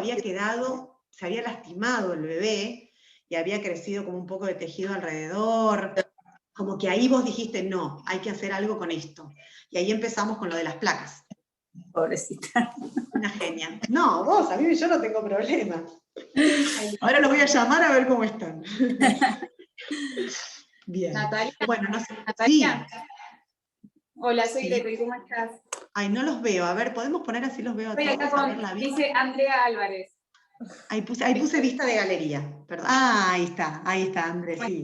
se había lastimado el bebé y había crecido como un poco de tejido alrededor. Como que ahí vos dijiste, no, hay que hacer algo con esto. Y ahí empezamos con lo de las placas. Pobrecita. Una genia. No, vos, yo no tengo problema. Ahora los voy a llamar a ver cómo están. Bien. Natalia. Bueno, no sé. Natalia. Sí. Hola, soy Sí. Gretel, ¿cómo estás? Ay, no los veo. A ver, ¿podemos poner así los veo a Estoy todos? acá A ver la vista. dice Andrea Álvarez. Ahí puse vista de galería. Perdón. Ah, ahí está, Andrés, sí.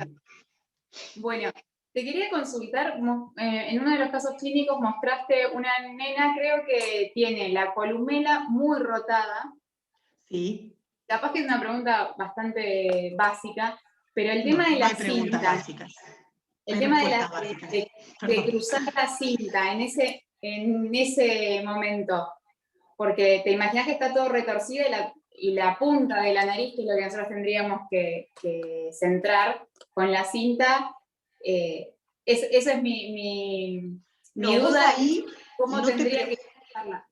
Bueno, te quería consultar, en uno de los casos clínicos mostraste una nena, creo que tiene la columela muy rotada. Sí. Capaz que es una pregunta bastante básica, pero el tema de la preguntas cinta, básicas. el tema básicas. de cruzar la cinta en ese momento, porque te imaginas que está todo retorcido y la punta de la nariz, que es lo que nosotros tendríamos que centrar con la cinta, esa es mi duda, ahí ¿cómo tendría que cruzarla?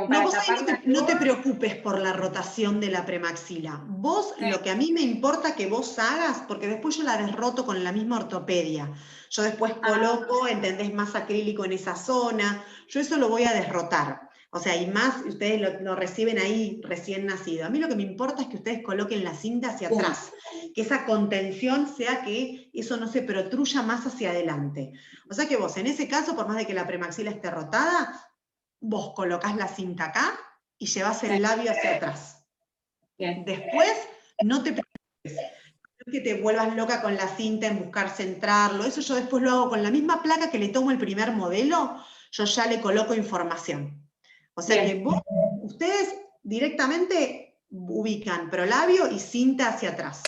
No, vos ahí no te preocupes por la rotación de la premaxila. Vos, lo que a mí me importa que vos hagas, porque después yo la desroto con la misma ortopedia. Yo después coloco, ¿entendés? Más acrílico en esa zona. Yo eso lo voy a desrotar. O sea, y más, ustedes lo reciben ahí recién nacido. A mí lo que me importa es que ustedes coloquen la cinta hacia atrás. Que esa contención sea que eso no se protruya más hacia adelante. O sea que vos, en ese caso, por más de que la premaxila esté rotada, vos colocás la cinta acá y llevás el labio hacia atrás. Bien. Después, no te preocupes, no que te vuelvas loca con la cinta en buscar centrarlo. Eso yo después lo hago con la misma placa que le tomo el primer modelo, yo ya le coloco información. O sea que ustedes directamente ubican prolabio y cinta hacia atrás.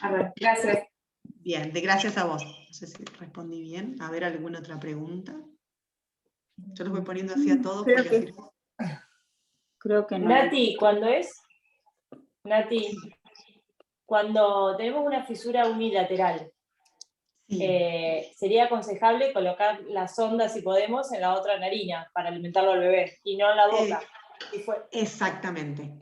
A ver, gracias. Bien, gracias a vos. No sé si respondí bien. A ver, ¿alguna otra pregunta? Yo los voy poniendo así a todos. Creo que no. Nati, cuando tenemos una fisura unilateral, sería aconsejable colocar la sonda, si podemos, en la otra narina para alimentarlo al bebé y no en la boca. Exactamente.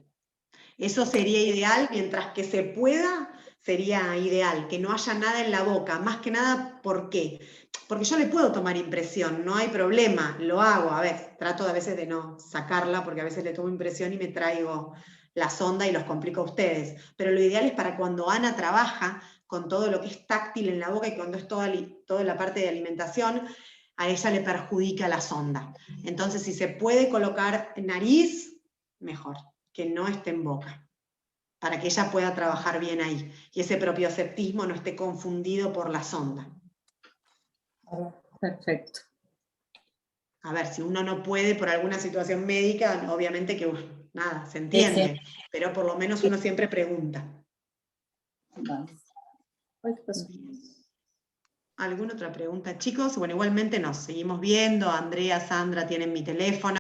Eso sería ideal, mientras que se pueda, sería ideal, que no haya nada en la boca. Más que nada, ¿por qué? Porque yo le puedo tomar impresión, no hay problema, lo hago. A ver, trato a veces de no sacarla, porque a veces le tomo impresión y me traigo la sonda y los complico a ustedes. Pero lo ideal es para cuando Ana trabaja con todo lo que es táctil en la boca y cuando es toda la parte de alimentación, a ella le perjudica la sonda. Entonces, si se puede colocar en nariz, mejor, que no esté en boca, para que ella pueda trabajar bien ahí y ese propioceptismo no esté confundido por la sonda. Perfecto. A ver, si uno no puede por alguna situación médica, obviamente que nada, se entiende, pero por lo menos uno siempre pregunta. ¿Alguna otra pregunta, chicos? Bueno, igualmente nos seguimos viendo. Andrea, Sandra tienen mi teléfono.